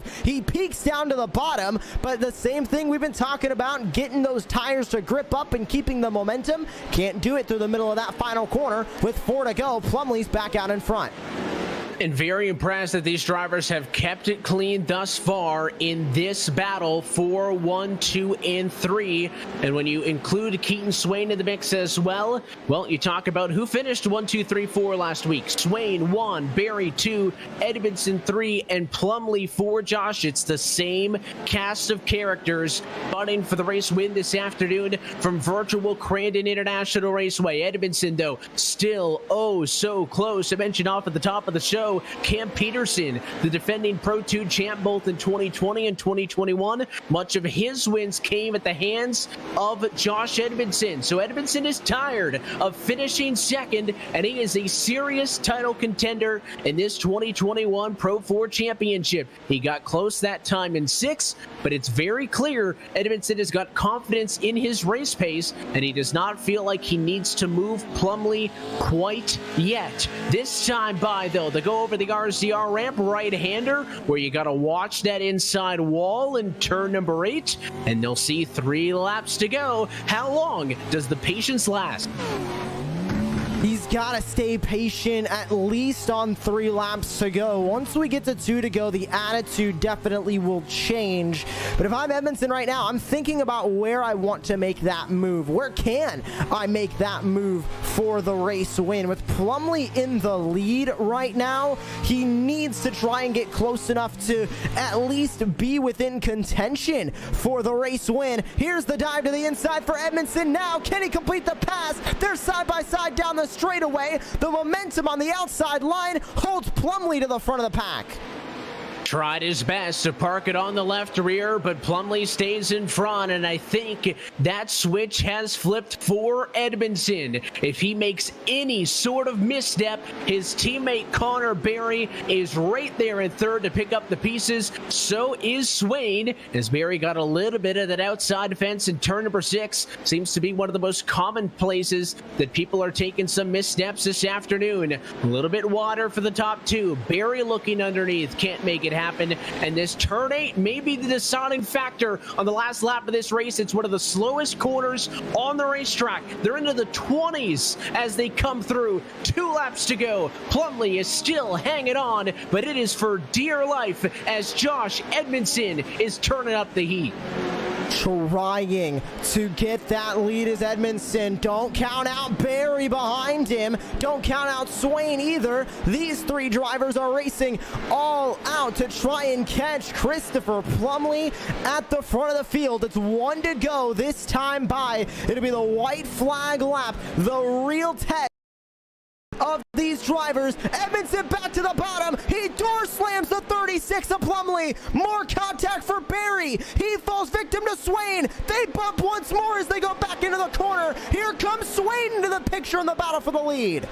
move. He peaks down to the bottom, but the same thing we've been talking about, getting those tires to grip up and keeping the momentum. Can't do it through the middle of that final corner. With 4 to go, Plumlee's back out in front. And very impressed that these drivers have kept it clean thus far in this battle. 4, 1, 2, and 3. And when you include Keaton Swain in the mix as well, you talk about who finished 1, 2, 3, 4 last week. Swain 1, Barry 2, Edmondson 3, and Plumlee 4. Josh, it's the same cast of characters fighting for the race win this afternoon from virtual Crandon International Raceway. Edmondson, though, still oh so close. I mentioned off at the top of the show, Cam Peterson, the defending Pro 2 champ both in 2020 and 2021. Much of his wins came at the hands of Josh Edmondson. So Edmondson is tired of finishing second, and he is a serious title contender in this 2021 Pro 4 championship. He got close that time in 6th, but it's very clear Edmondson has got confidence in his race pace, and he does not feel like he needs to move Plumlee quite yet. This time by, though, the go over the RCR ramp, right-hander, where you got to watch that inside wall in turn number 8, and they'll see 3 laps to go. How long does the patience last? He's got to stay patient at least on 3 laps to go. Once we get to 2 to go, the attitude definitely will change. But if I'm Edmondson right now, I'm thinking about where I want to make that move. Where can I make that move for the race win? With Plumlee in the lead right now, he needs to try and get close enough to at least be within contention for the race win. Here's the dive to the inside for Edmondson now. Can he complete the pass? They're side by side down the straightaway. The momentum on the outside line holds Plumlee to the front of the pack. Tried his best to park it on the left rear, but Plumlee stays in front, and I think that switch has flipped for Edmondson. If he makes any sort of misstep, his teammate Connor Berry is right there in third to pick up the pieces. So is Swain, as Berry got a little bit of that outside fence in turn number 6. Seems to be one of the most common places that people are taking some missteps this afternoon. A little bit water for the top 2. Berry looking underneath, can't make it happen, and this turn 8 may be the deciding factor on the last lap of this race. It's one of the slowest corners on the racetrack. They're into the 20s as they come through. 2 laps to go. Plumlee is still hanging on, but it is for dear life as Josh Edmondson is turning up the heat. Trying to get that lead is Edmondson. Don't count out Barry behind him. Don't count out Swain either. These 3 drivers are racing all out to try and catch Christopher Plumlee at the front of the field. It's 1 to go this time by. It'll be the white flag lap, the real test of these drivers. Edmondson back to the bottom. He door slams the 36 of Plumlee. More contact for Barry. He falls victim to Swain. They bump once more as they go back into the corner. Here comes Swain into the picture in the battle for the lead.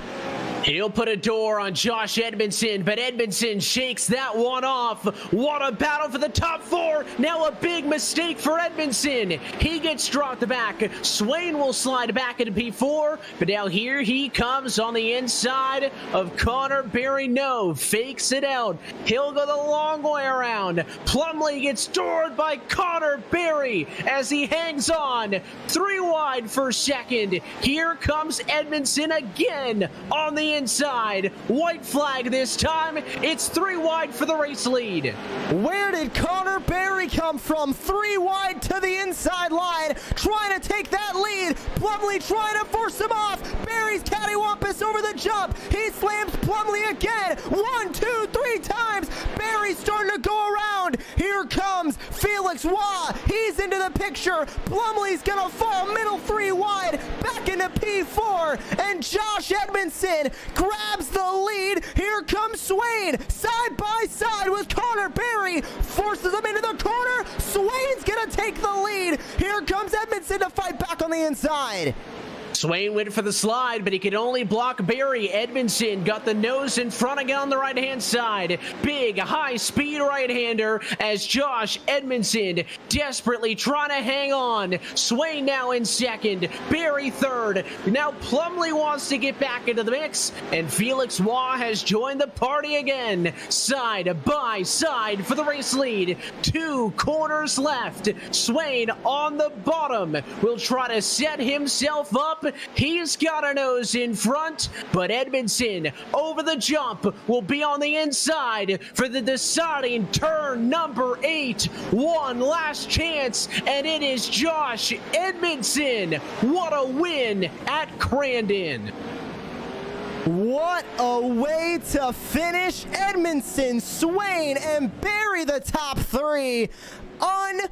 He'll put a door on Josh Edmondson, but Edmondson shakes that one off. What a battle for the top 4. Now a big mistake for Edmondson. He gets dropped back. Swain will slide back into P4, but now here he comes on the inside of Connor Berry. No, fakes it out. He'll go the long way around. Plumlee gets doored by Connor Berry as he hangs on. 3 wide for second. Here comes Edmondson again on the inside. White flag this time. It's 3 wide for the race lead. Where did Connor Berry come from? 3 wide to the inside line, trying to take that lead. Plumlee trying to force him off. Berry's cattywampus over the jump. He slams Plumlee again. 1, 2, 3 times. Berry's starting to go around. Here comes Felix Waugh. He's into the picture. Plumlee's gonna fall middle 3 wide, back into P4, and Josh Edmondson grabs the lead. Here comes Swain, side by side with Connor Berry, forces him into the corner. Swain's gonna take the lead. Here comes Edmondson to fight back on the inside. Swain went for the slide, but he could only block Barry. Edmondson got the nose in front again on the right-hand side. Big, high-speed right-hander as Josh Edmondson desperately trying to hang on. Swain now in second, Barry third. Now Plumley wants to get back into the mix, and Felix Waugh has joined the party again. Side by side for the race lead. 2 corners left. Swain on the bottom will try to set himself up. He's got a nose in front, but Edmondson over the jump will be on the inside for the deciding turn number 8. One last chance, and it is Josh Edmondson. What a win at Crandon. What a way to finish. Edmondson, Swain, and Barry the top 3. Unbelievable.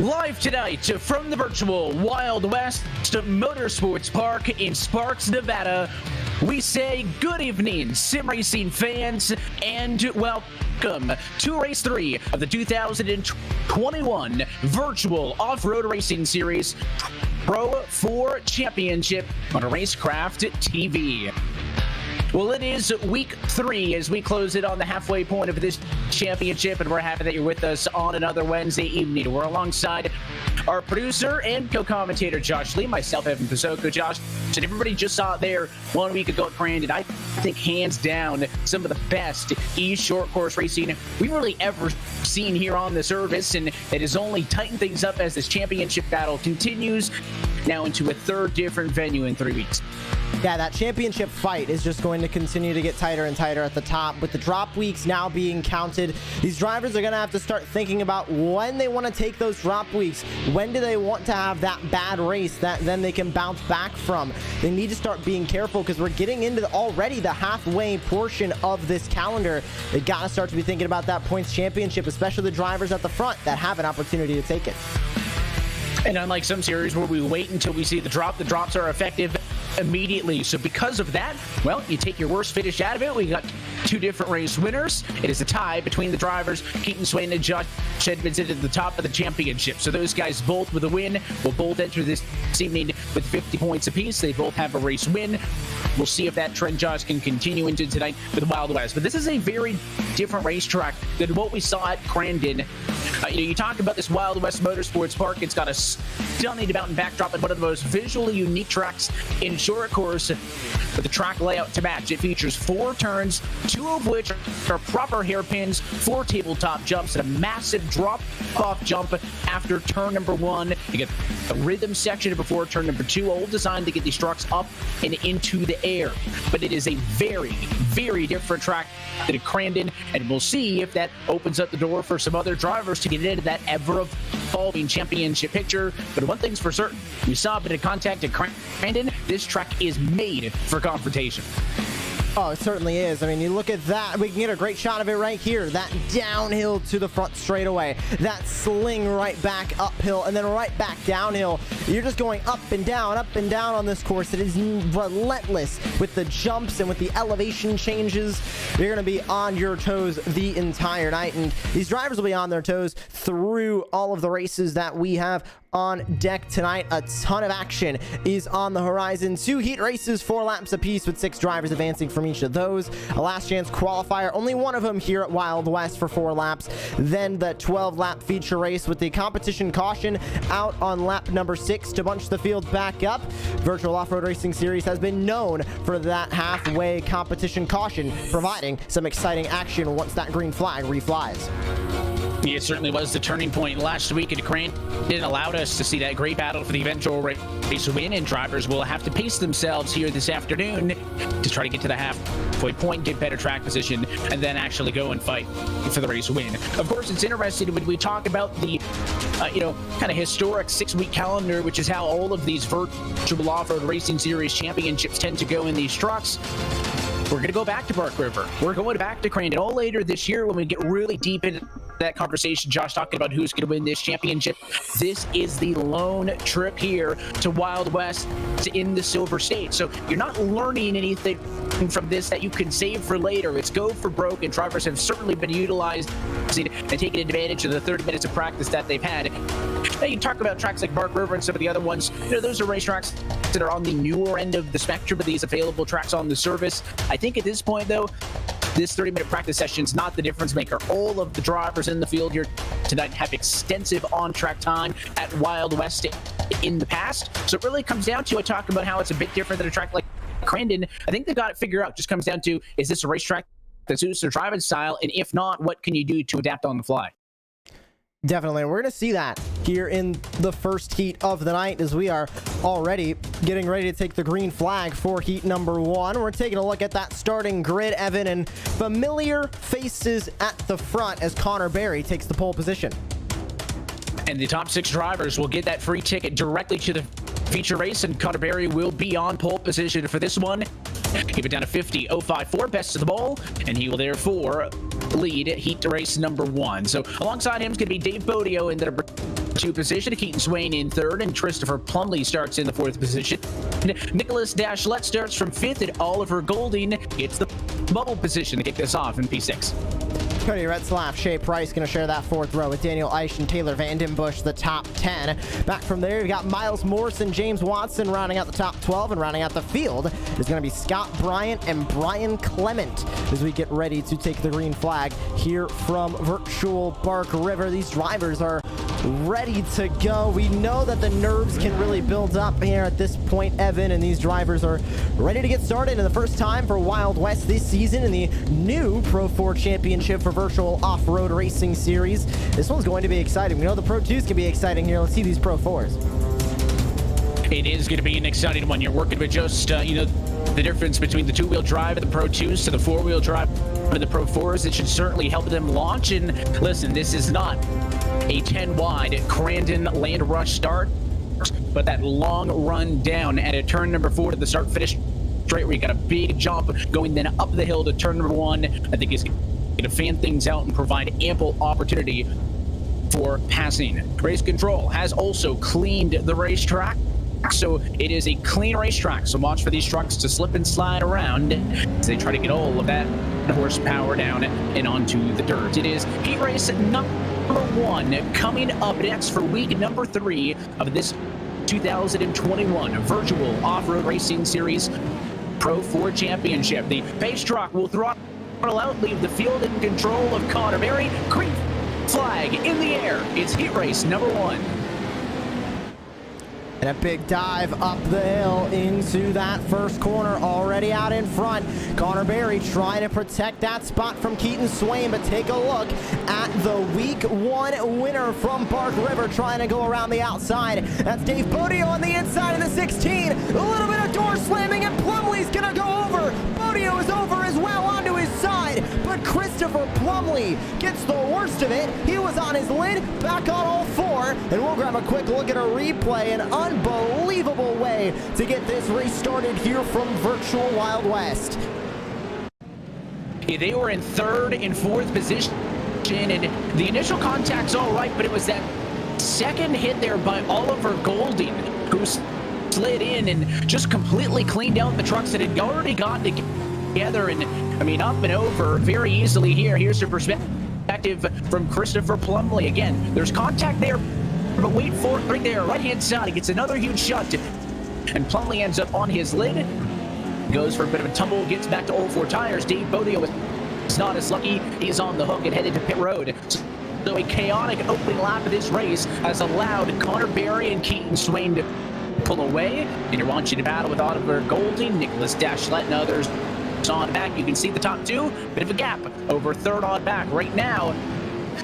Live tonight from the virtual Wild West Motorsports Park in Sparks, Nevada, we say good evening, sim racing fans, and welcome to Race 3 of the 2021 Virtual Off-Road Racing Series Pro 4 Championship on Racecraft TV. Well, it is week 3 as we close it on the halfway point of this championship, and we're happy that you're with us on another Wednesday evening. We're alongside our producer and co-commentator Josh Lee, myself, Evan Pasoko. Josh, and everybody just saw it there 1 week ago at Crandon. I think hands down some of the best short course racing we've really ever seen here on the service, and it has only tightened things up as this championship battle continues now into a third different venue in 3 weeks. Yeah, that championship fight is just going to continue to get tighter and tighter at the top. With the drop weeks now being counted, these drivers are going to have to start thinking about when they want to take those drop weeks. When do they want to have that bad race that then they can bounce back from? They need to start being careful because we're getting into already the halfway portion of this calendar. They got to start to be thinking about that points championship, especially the drivers at the front that have an opportunity to take it. And unlike some series where we wait until we see the drops are effective immediately. So because of that, well, you take your worst finish out of it. We got 2 different race winners. It is a tie between the drivers, Keaton Swain and Josh Edmondson at the top of the championship. So those guys both with a win will both enter this evening with 50 points apiece. They both have a race win. We'll see if that trend, Josh, can continue into tonight with Wild West. But this is a very different racetrack than what we saw at Crandon. You talk about this Wild West Motorsports Park. It's got a stunning mountain backdrop and one of the most visually unique tracks in short course with the track layout to match. It features 4 turns, 2 of which are proper hairpins, 4 tabletop jumps, and a massive drop-off jump after turn number 1. You get a rhythm section before turn number 2, all designed to get these trucks up and into the air. But it is a very, very different track than at Crandon, and we'll see if that opens up the door for some other drivers to get into that ever-evolving championship picture. But one thing's for certain, we saw a bit of contact at Crandon. This track is made for confrontation. Oh, it certainly is. I mean, you look at that. We can get a great shot of it right here. That downhill to the front straightaway. That sling right back uphill and then right back downhill. You're just going up and down on this course. It is relentless with the jumps and with the elevation changes. You're going to be on your toes the entire night. And these drivers will be on their toes through all of the races that we have on deck tonight. A ton of action is on the horizon. 2 heat races, 4 laps apiece with 6 drivers advancing from each of those. A last chance qualifier, only one of them here at Wild West for 4 laps. Then the 12-lap feature race with the competition caution out on lap number 6 to bunch the field back up. Virtual Off-Road Racing Series has been known for that halfway competition caution, providing some exciting action once that green flag reflies. It certainly was the turning point last week at Crane. It allowed us to see that great battle for the eventual race win, and drivers will have to pace themselves here this afternoon to try to get to the halfway point, get better track position, and then actually go and fight for the race win. Of course, it's interesting when we talk about the kind of historic 6-week calendar, which is how all of these virtual off-road racing series championships tend to go in these trucks. We're going to go back to Bark River. We're going back to Crandon all later this year when we get really deep into that conversation. Josh talking about who's going to win this championship. This is the lone trip here to Wild West in the Silver State. So you're not learning anything from this that you can save for later. It's go for broke, and drivers have certainly been utilized and taking advantage of the 30 minutes of practice that they've had. Now you talk about tracks like Bark River and some of the other ones. Those are racetracks that are on the newer end of the spectrum of these available tracks on the service. I think at this point, though, this 30-minute practice session is not the difference maker. All of the drivers in the field here tonight have extensive on-track time at Wild West in the past. So it really comes down to, I talk about how it's a bit different than a track like Crandon. I think they've got it figured out. It just comes down to, is this a racetrack that suits their driving style? And if not, what can you do to adapt on the fly? Definitely. We're going to see that here in the first heat of the night as we are already getting ready to take the green flag for heat number 1. We're taking a look at that starting grid, Evan, and familiar faces at the front as Connor Berry takes the pole position. And the top 6 drivers will get that free ticket directly to the feature race, and Connor Berry will be on pole position for this one. Keep it down to 50.054, best of the ball, and he will therefore lead heat race number 1. So alongside him is going to be Dave Bodio in the number 2 position, Keaton Swain in 3rd, and Christopher Plumley starts in the 4th position. Nicholas Dashlet starts from 5th, and Oliver Golding gets the bubble position to kick this off in P6. Cody Retzlaff, Shea Price going to share that 4th row with Daniel Eisch and Taylor Vandenbush, the top 10. Back from there, we've got Miles Morrison, James Watson rounding out the top 12, and rounding out the field is going to be Scott Bryant and Brian Clement as we get ready to take the green flag here from virtual Bark River. These drivers are ready to go. We know that the nerves can really build up here at this point, Evan, and these drivers are ready to get started. And the first time for Wild West this season in the new Pro 4 Championship for virtual off-road racing series. This one's going to be exciting. We know the Pro 2s can be exciting here. Let's see these Pro 4s. It is going to be an exciting one. You're working with just, the difference between the 2-wheel drive and the Pro 2s to the 4-wheel drive and the Pro 4s. It should certainly help them launch. And listen, this is not a 10-wide Crandon land rush start, but that long run down at a turn number 4 to the start-finish straight where you got a big jump going then up the hill to turn number 1. I think it's going to fan things out and provide ample opportunity for passing. Race Control has also cleaned the racetrack, so it is a clean racetrack. So watch for these trucks to slip and slide around as they try to get all of that horsepower down and onto the dirt. It is heat race number 1 coming up next for week number 3 of this 2021 virtual off-road racing series Pro 4 Championship. The pace truck will throttle out, leave the field in control of Connor Berry. Green flag in the air. It's heat race number 1. And a big dive up the hill into that first corner, already out in front. Connor Berry trying to protect that spot from Keaton Swain, but take a look at the week 1 winner from Bark River trying to go around the outside. That's Dave Bodio on the inside in the 16. A little bit of door slamming, and Plumley's gonna go over. Bodio is over as well onto his side, but Christopher Plumley gets the worst of it. He was on his lid, back on all 4, and we'll grab a quick look at a replay. An unbelievable way to get this race started here from virtual Wild West. They were in 3rd and 4th position, and the initial contact's all right, but it was that second hit there by Oliver Golding who slid in and just completely cleaned out the trucks that had already gotten together, and I mean up and over very easily here. Here's the perspective from Christopher Plumley. Again, there's contact there, but wait for it right there, right-hand side. He gets another huge shot, and Plumley ends up on his lid. Goes for a bit of a tumble, gets back to all 4 tires. Dave Bodio is not as lucky. He's on the hook and headed to pit road. So a chaotic opening lap of this race has allowed Connor Berry and Keaton Swain to pull away. And you're watching a battle with Oliver Golding, Nicholas Dashlet, and others on back. You can see the top 2, bit of a gap over 3rd on back right now.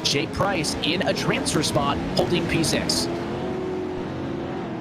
Jake Price in a transfer spot holding P6.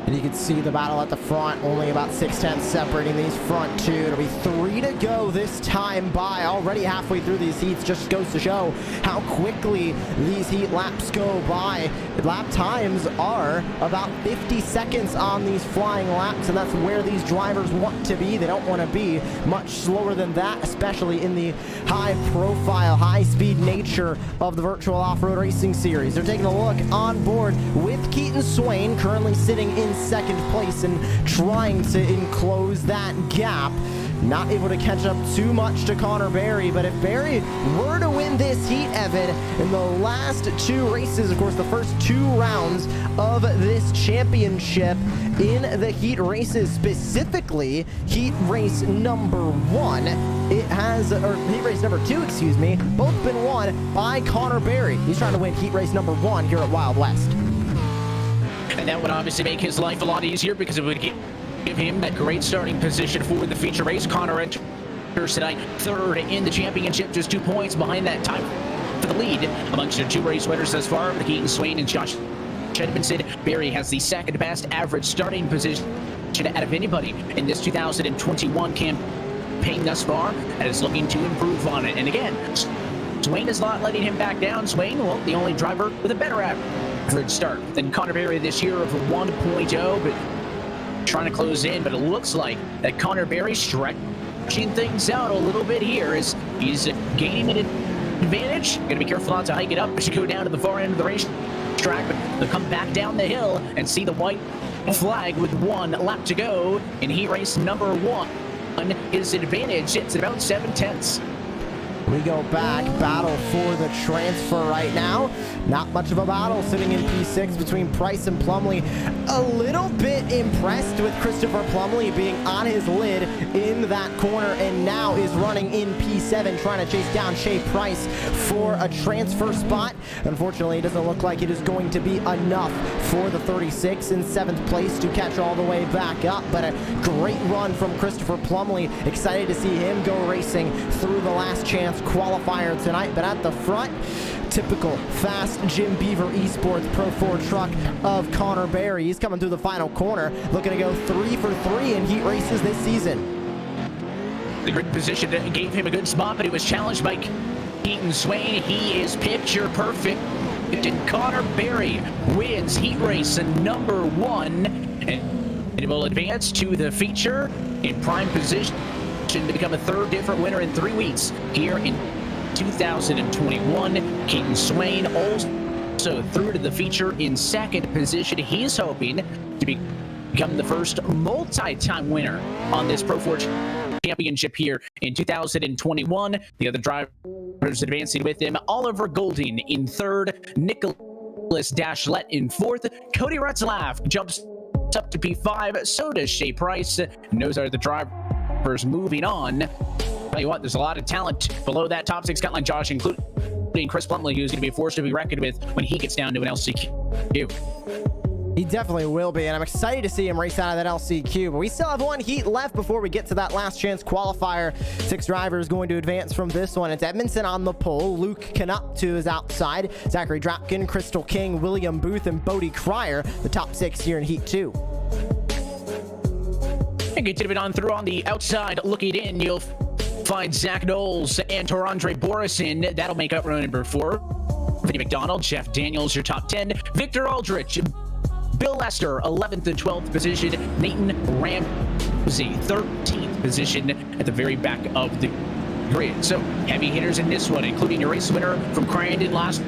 And you can see the battle at the front, only about 6/10 separating these front two. It'll be 3 to go this time by. Already halfway through these heats, just goes to show how quickly these heat laps go by. Lap times are about 50 seconds on these flying laps, and that's where these drivers want to be. They don't want to be much slower than that, especially in the high-profile, high-speed nature of the virtual off-road racing series. They're taking a look on board with Keaton Swain, currently sitting in second place and trying to enclose that gap. Not able to catch up too much to Connor Berry, but if Berry were to win this heat, Evan, in the last 2 races, of course, the first 2 rounds of this championship in the heat races, specifically heat race number 1, heat race number 2, excuse me, both been won by Connor Berry. He's trying to win heat race number 1 here at Wild West. And that would obviously make his life a lot easier because it would give him that great starting position for the feature race. Connor enters tonight 3rd in the championship, just 2 points behind that time for the lead amongst the 2 race winners thus far, Keaton Swain and Josh Edmondson. Berry has the 2nd best average starting position out of anybody in this 2021 campaign thus far, and is looking to improve on it. And again, Swain is not letting him back down. Swain, well, the only driver with a better average start than Connor Berry this year of 1.0, but trying to close in. But it looks like that Connor Berry stretching things out a little bit here as he's gaining an advantage. Got to be careful not to hike it up as you go down to the far end of the racetrack, but they'll come back down the hill and see the white flag with 1 lap to go in heat race number 1. His advantage, it's about 7/10. We go back, battle for the transfer right now. Not much of a battle sitting in P6 between Price and Plumley. A little bit impressed with Christopher Plumley being on his lid in that corner, and now is running in P7 trying to chase down Shea Price for a transfer spot. Unfortunately, it doesn't look like it is going to be enough for the 36 in 7th place to catch all the way back up, but a great run from Christopher Plumley. Excited to see him go racing through the last chance qualifier tonight. But at the front, typical fast Jim Beaver Esports Pro 4 truck of Connor Berry. He's coming through the final corner, looking to go 3 for 3 in heat races this season. The great position gave him a good spot, but he was challenged by Keaton Swain. He is picture perfect, and Connor Berry wins heat race number 1, and it will advance to the feature in prime position to become a 3rd different winner in 3 weeks here in 2021. Keaton Swain also through to the feature in 2nd position. He's hoping to become the first multi-time winner on this Pro 4 championship here in 2021. The other drivers advancing with him: Oliver Golding in 3rd, Nicholas Dashlet in 4th, Cody Retzlaff jumps up to P5, so does Shea Price, and those are the drivers moving on. Tell you what, there's a lot of talent below that top 6 cut line, Josh, including Chris Plumley, who's going to be a force to be reckoned with when he gets down to an LCQ. He definitely will be, and I'm excited to see him race out of that LCQ, but we still have 1 heat left before we get to that last chance qualifier. 6 drivers going to advance from this one. It's Edmondson on the pole, Luke Canuptu is outside, Zachary Dropkin, Crystal King, William Booth, and Bodie Cryer, the top 6 here in heat 2. And continue it on through on the outside, looking in, you'll find Zach Knowles and Torandre Borison. That'll make up row number 4. Vinny McDonald, Jeff Daniels, your top 10. Victor Aldrich, Bill Lester, 11th and 12th position. Nathan Ramsey, 13th position at the very back of the grid. So heavy hitters in this one, including your race winner from Crandon last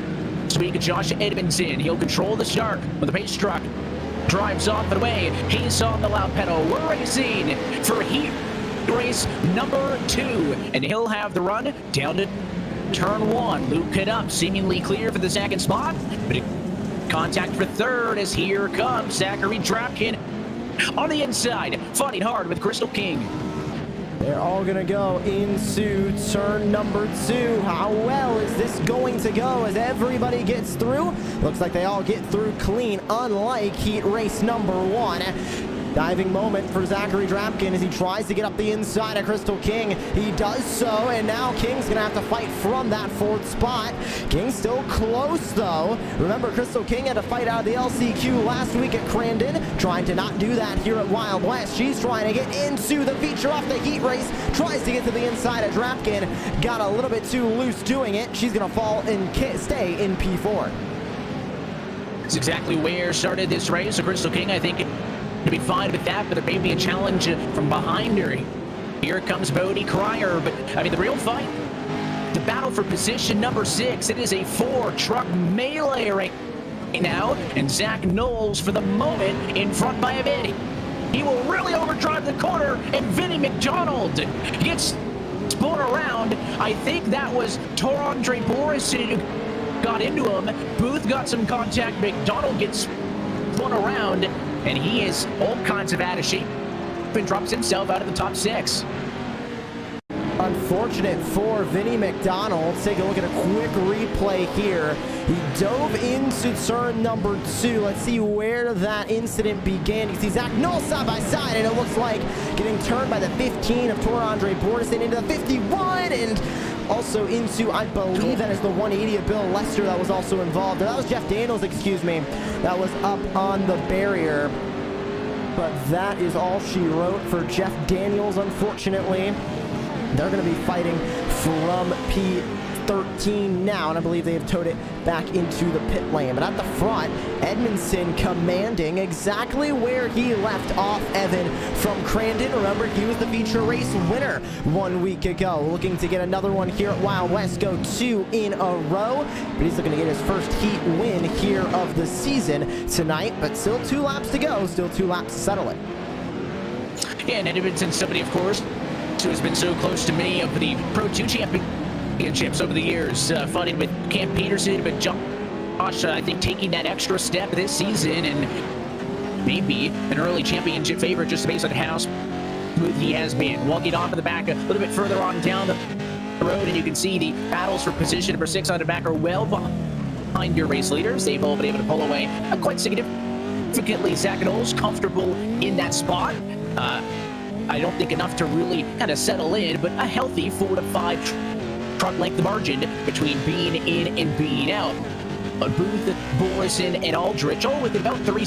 week, Josh Edmondson. He'll control the start with the pace truck. Drives off and away. He's on the loud pedal. We're racing for heat race number 2, and he'll have the run down to turn 1. Luke it up, seemingly clear for the 2nd spot, but contact for 3rd as here comes Zachary Dropkin on the inside, fighting hard with Crystal King. They're all going to go into turn number 2. How well is this going to go as everybody gets through? Looks like they all get through clean, unlike heat race number 1. Diving moment for Zachary Drapkin as he tries to get up the inside of Crystal King. He does so, and now King's gonna have to fight from that fourth spot. King's still close though. Remember, Crystal King had to fight out of the LCQ last week at Crandon, trying to not do that here at Wild West. She's trying to get into the feature off the heat race, tries to get to the inside of Drapkin, got a little bit too loose doing it. She's gonna fall and stay in P4. That's exactly where started this race. So Crystal King, I think, to be fine with that, but there may be a challenge from behind her. Here comes Bodie Cryer, but I mean, the real fight, the battle for position number 6. It is a 4-truck melee right now, and Zach Knowles for the moment in front by a bit. He will really overdrive the corner, and Vinnie McDonald gets spun around. I think that was Torandre Boris who got into him. Booth got some contact. McDonald gets spun around, and he is all kinds of out of shape and drops himself out of the top 6. Unfortunate for Vinnie McDonald. Let's take a look at a quick replay here. He dove into turn number 2. Let's see where that incident began. You can see Zach Knowles side by side, and it looks like getting turned by the 15 of Torandre Bordison into the 51, and also into, I believe that is the 180 of Bill Lester that was also involved. That was Jeff Daniels, excuse me. That was up on the barrier. But that is all she wrote for Jeff Daniels, unfortunately. They're going to be fighting from P13 now, and I believe they have towed it back into the pit lane. But at the front, Edmondson commanding exactly where he left off, Evan, from Crandon. Remember, he was the feature race winner 1 week ago. Looking to get another one here at Wild West, go 2 in a row. But he's looking to get his first heat win here of the season tonight. But still 2 laps to go, still 2 laps to settle it. Yeah, and Edmondson's somebody, of course, who has been so close to many of the Pro 2 championships over the years, fighting with Cam Peterson, but Josh, I think, taking that extra step this season and maybe an early championship favorite just based on how smooth he has been. Walking off of the back a little bit further on down the road, and you can see the battles for position number 6 on the back are well behind your race leaders. They've all been able to pull away quite significantly. Zach Knowles comfortable in that spot. I don't think enough to really kind of settle in, but a healthy 4 to 5 truck length margin between being in and being out. But Booth, Borison, and Aldrich all within about 3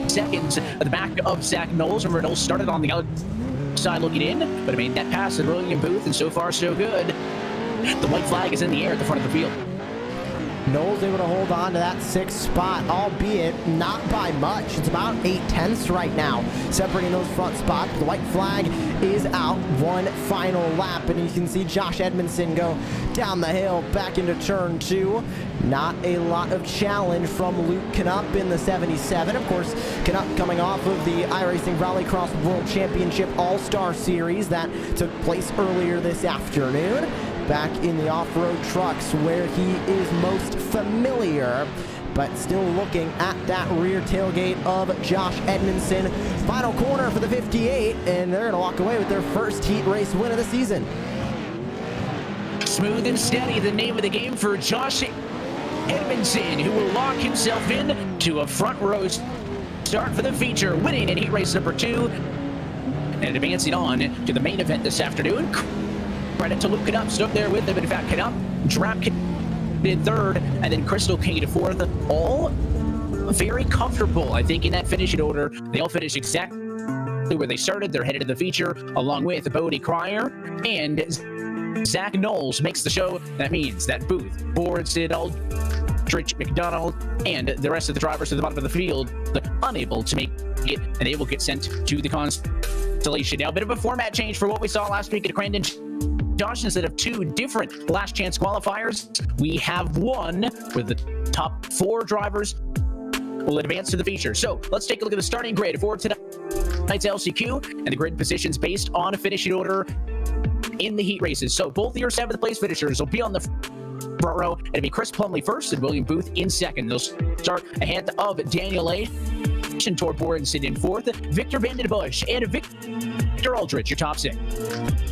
seconds at the back of Zach Knowles. And Knowles started on the outside looking in, but I made that pass to William Booth, and so far so good. The white flag is in the air at the front of the field. Knowles able to hold on to that 6th spot, albeit not by much. It's about 8/10 right now, separating those front spots. The white flag is out. One final lap, and you can see Josh Edmondson go down the hill back into turn 2. Not a lot of challenge from Luke Knupp in the 77. Of course, Knupp coming off of the iRacing Rallycross World Championship All-Star Series that took place earlier this afternoon. Back in the off-road trucks where he is most familiar, but still looking at that rear tailgate of Josh Edmondson. Final corner for the 58, and they're going to walk away with their first heat race win of the season. Smooth and steady, the name of the game for Josh Edmondson, who will lock himself in to a front row start for the feature, winning in heat race number 2 and advancing on to the main event this afternoon. Credit to Luke Knupp, stuck there with him. In fact, Knupp, Drapkin in 3rd, and then Crystal King to 4th. All very comfortable, I think, in that finishing order. They all finished exactly where they started. They're headed to the feature, along with Bodie Cryer and Zach Knowles makes the show. That means that Booth, Borison, Aldrich, McDonald, and the rest of the drivers at the bottom of the field unable to make it, and they will get sent to the constellation. Now, a bit of a format change for what we saw last week at Crandon. Josh, instead of 2 different last chance qualifiers, we have one with the top 4 drivers will advance to the feature. So let's take a look at the starting grid for tonight's LCQ and the grid positions based on a finishing order in the heat races. So both your 7th place finishers will be on the front row. It'll be Chris Plumley first and William Booth in second. They'll start ahead of Daniel A. toward Borenson in 4th, Victor Vandenbush, and Victor Aldrich, your top 6.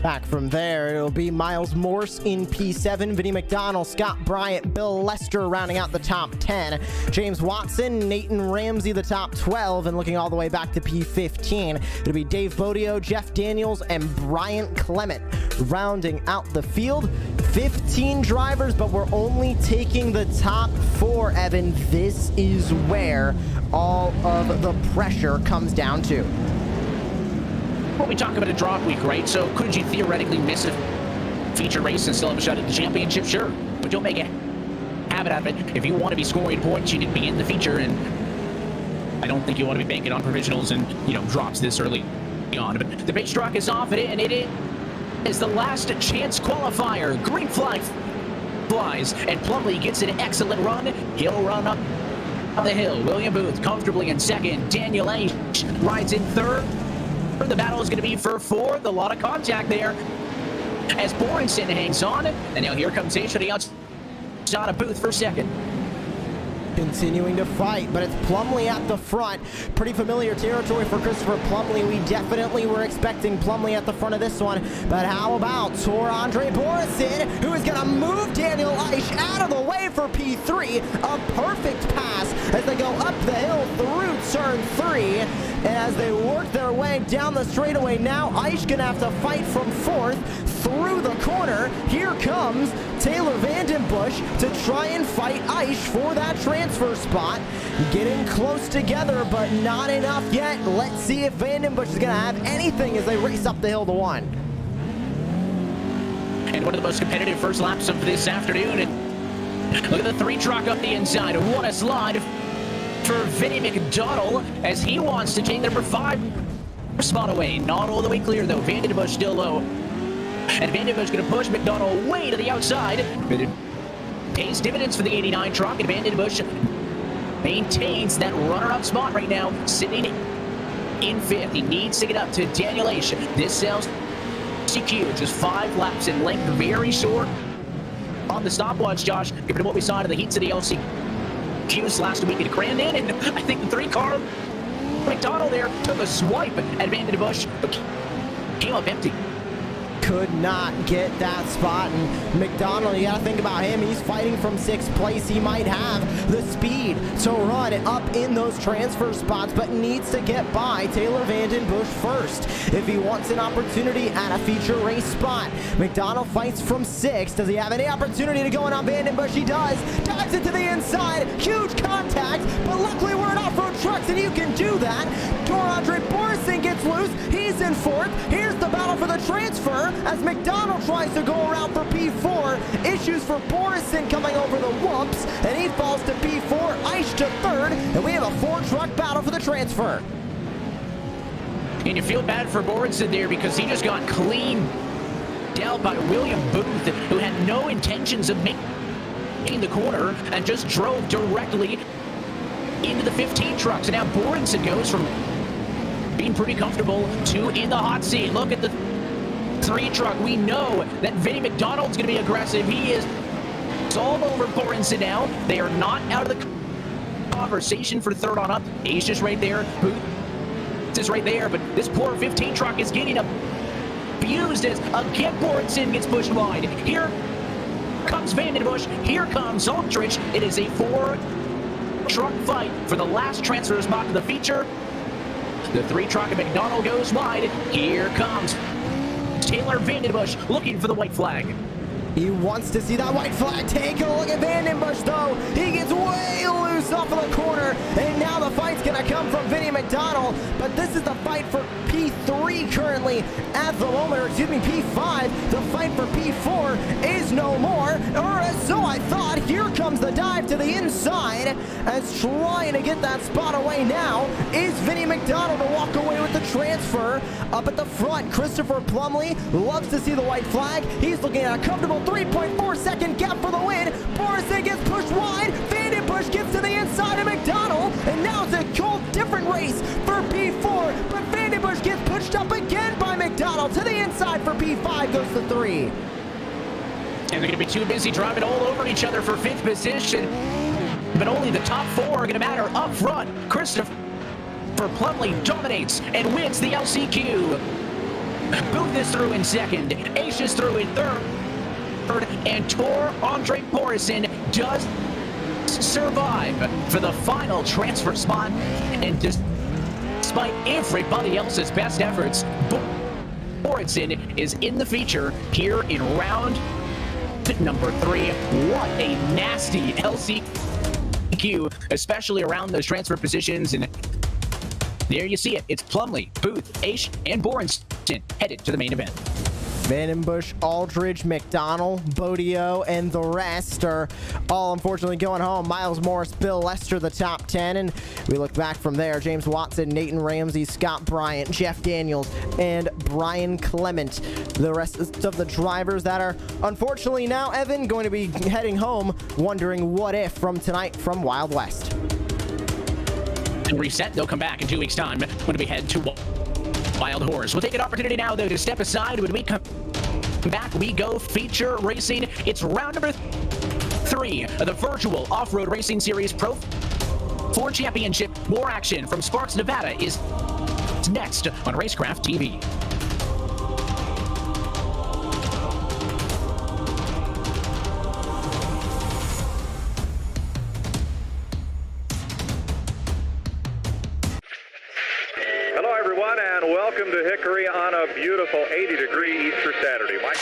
Back from there, it'll be Miles Morse in P7, Vinny McDonald, Scott Bryant, Bill Lester rounding out the top 10, James Watson, Nathan Ramsey the top 12, and looking all the way back to P15, it'll be Dave Bodio, Jeff Daniels, and Bryant Clement rounding out the field. 15 drivers, but we're only taking the top 4, Evan. This is where all of the pressure comes down to. Well, we talk about a drop week, right? So could you theoretically miss a feature race and still have a shot at the championship? Sure, but don't make a habit out of it. If you want to be scoring points, you need to be in the feature, and I don't think you want to be banking on provisionals and, drops this early on. But the base truck is off, and it is the last chance qualifier. Green flag flies, and Plumley gets an excellent run. He'll run up the hill. William Booth comfortably in 2nd. Daniel H rides in 3rd. The battle is going to be for 4th. A lot of contact there as Borenson hangs on. And now here comes H to the outside of Booth for 2nd. Continuing to fight, but it's Plumley at the front. Pretty familiar territory for Christopher Plumley. We definitely were expecting Plumley at the front of this one, but how about Tor Andre Borenson, who is going to move Daniel Eisch out of the way for P3. A perfect pass as they go up the hill through turn 3, and as they work their way down the straightaway now, Eisch going to have to fight from 4th through the corner. Here comes Taylor Vandenbush to try and fight Eisch for that transfer spot. Getting close together, but not enough yet. Let's see if Vandenbush is going to have anything as they race up the hill to 1. And one of the most competitive first laps of this afternoon. And look at the 3 truck up the inside. What a slide for Vinny McDonald as he wants to take number 5 spot away. Not all the way clear though. Vandenbush still low. And Vandenbush going to push McDonald way to the outside. But it pays dividends for the 89 truck, and Vandenbush maintains that runner-up spot right now, sitting in 5th. He needs to get up to Daniel H. This sells CQ, just 5 laps in length, very short on the stopwatch, Josh, compared to what we saw in the heats of the LCQs last week at Grandin. And I think the 3-car McDonald there took a swipe at Vandenbush, but came up empty. Could not get that spot, and McDonald, you gotta think about him. He's fighting from 6th place. He might have the speed to run up in those transfer spots, but needs to get by Taylor Vandenbush first if he wants an opportunity at a feature race spot. McDonald fights from 6th. Does he have any opportunity to go in on Vandenbush? He does. Dives into the inside. Huge contact, but luckily we're in off-road trucks, and you can do that. Tor Andre Borenson gets loose. He's in 4th. Here's the battle for the transfer as McDonald tries to go around for P4. Issues for Borenson coming over the whoops, and he falls to P4. Eisch to 3rd, and we have a 4-truck battle for the transfer. And you feel bad for Borenson there because he just got cleaned out by William Booth, who had no intentions of making the corner and just drove directly into the 15 trucks. And now Borenson goes from being pretty comfortable to in the hot seat. Look at the 3 truck. We know that Vinny McDonald's going to be aggressive. He is all over Borenson now. They are not out of the conversation for 3rd on up. He's just right there. Booth is right there, but this poor 15 truck is getting abused as again Borenson gets pushed wide. Here comes Vandenbush. Here comes Aldrich. It is a 4-truck fight for the last transfer spot to the feature. The 3-truck of McDonald goes wide. Here comes Taylor Vandenbush looking for the white flag. He wants to see that white flag. Take a look at Vandenbush, though. He gets way loose off of the corner, and now the fight's going to come from Vinny McDonald, but this is the fight for P3 currently at the moment, or excuse me, P5. The fight for P4 is no more, or so I thought. Here comes the dive to the inside, as trying to get that spot away now is Vinny McDonald to walk away with the transfer. Up at the front, Christopher Plumley loves to see the white flag. He's looking at a comfortable 3.4-second gap for the win. Borenson gets pushed wide. Vandenbush gets to the inside of McDonald, and now it's a whole different race for P4, but Vandenbush gets pushed up again by McDonald. To the inside for P5 goes to 3. And they're going to be too busy driving all over each other for 5th position. But only the top 4 are going to matter up front. Christopher for Plumlee dominates and wins the LCQ. Booth is through in second, Ace is through in third, and Tor Andre Morrison does survive for the final transfer spot. And despite everybody else's best efforts, Morrison is in the feature here in round number 3. What a nasty LCQ, especially around those transfer positions. And there you see it. It's Plumlee, Booth, Aish, and Borenstein headed to the main event. Vandenbush, Aldridge, McDonald, Bodio, and the rest are all unfortunately going home. Miles Morris, Bill Lester, the top 10, and we look back from there. James Watson, Nathan Ramsey, Scott Bryant, Jeff Daniels, and Brian Clement. The rest of the drivers that are unfortunately now, Evan, going to be heading home, wondering what if from tonight from Wild West. And reset, they'll come back in 2 weeks' time when we head to Wild Horse. We'll take an opportunity now, though, to step aside. When we come back, we go feature racing. It's round number 3 of the virtual off-road racing series Pro 4 Championship. More action from Sparks, Nevada is next on Racecraft TV. And welcome to Hickory on a beautiful 80-degree Easter Saturday. Mike.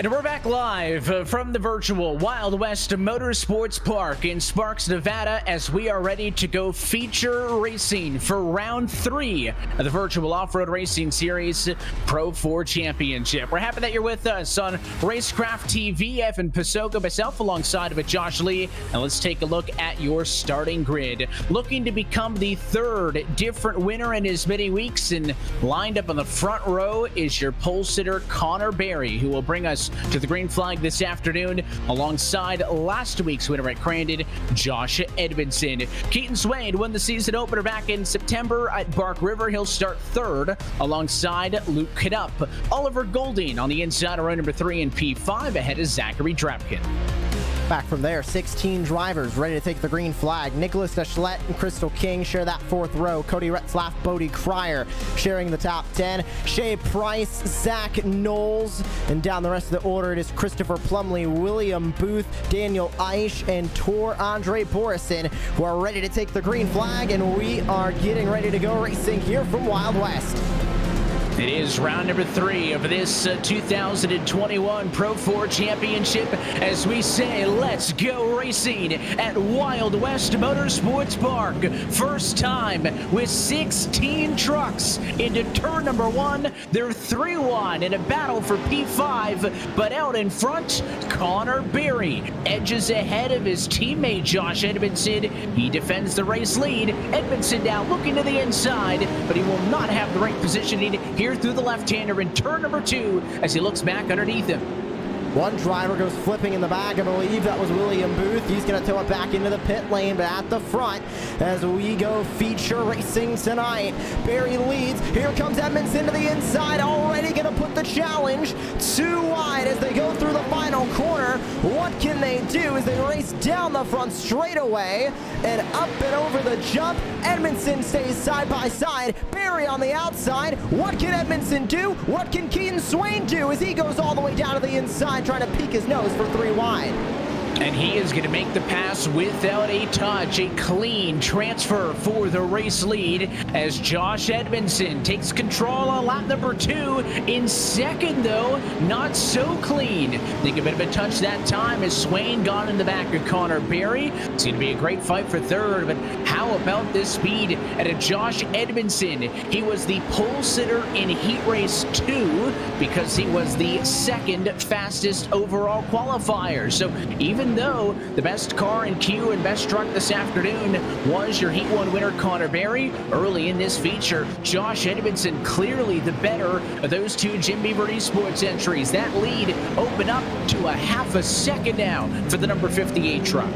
And we're back live from the virtual Wild West Motorsports Park in Sparks, Nevada, as we are ready to go feature racing for round 3 of the virtual off-road racing series Pro 4 Championship. We're happy that you're with us on Racecraft TV. Evan Pasoka, myself, alongside of it, Josh Lee. And let's take a look at your starting grid. Looking to become the 3rd different winner in as many weeks, and lined up on the front row is your pole sitter Connor Berry, who will bring us to the green flag this afternoon alongside last week's winner at Crandon, Josh Edmondson. Keaton Swain won the season opener back in September at Bark River. He'll start 3rd alongside Luke Cadup. Oliver Golding on the inside of row number 3 in P5 ahead of Zachary Drapkin. Back from there, 16 drivers ready to take the green flag. Nicholas Deschlet and Crystal King share that fourth row. Cody Retzlaff, Bodie Cryer sharing the top 10. Shea Price, Zach Knowles, and down the rest of the order it is Christopher Plumley, William Booth, Daniel Eisch, and Tor Andre Borison, who are ready to take the green flag, and we are getting ready to go racing here from Wild West. It is round number 3 of this 2021 Pro 4 Championship as we say, let's go racing at Wild West Motorsports Park. First time with 16 trucks into turn number 1. They're 3 wide in a battle for P5, but out in front, Connor Berry edges ahead of his teammate Josh Edmondson. He defends the race lead. Edmondson now looking to the inside, but he will not have the right positioning here through the left-hander in turn number 2 as he looks back underneath him. One driver goes flipping in the back. I believe that was William Booth. He's going to tow it back into the pit lane, but at the front as we go feature racing tonight. Barry leads. Here comes Edmondson to the inside. Already going to put the challenge 2 wide as they go through the final corner. What can they do as they race down the front straightaway and up and over the jump? Edmondson stays side by side. Barry on the outside. What can Edmondson do? What can Keaton Swain do as he goes all the way down to the inside, trying to peek his nose for 3 wide? And he is going to make the pass without a touch. A clean transfer for the race lead as Josh Edmondson takes control on lap number 2. In second, though, not so clean. Think a bit of a touch that time as Swain got in the back of Connor Berry. It's going to be a great fight for third, but how about this speed at a Josh Edmondson? He was the pole sitter in heat race 2 because he was the second fastest overall qualifier. So even though the best car in Q and best truck this afternoon was your Heat 1 winner Connor Berry, early in this feature, Josh Edmondson clearly the better of those 2 Jim Beaver Esports entries. That lead opened up to a half a second now for the number 58 truck.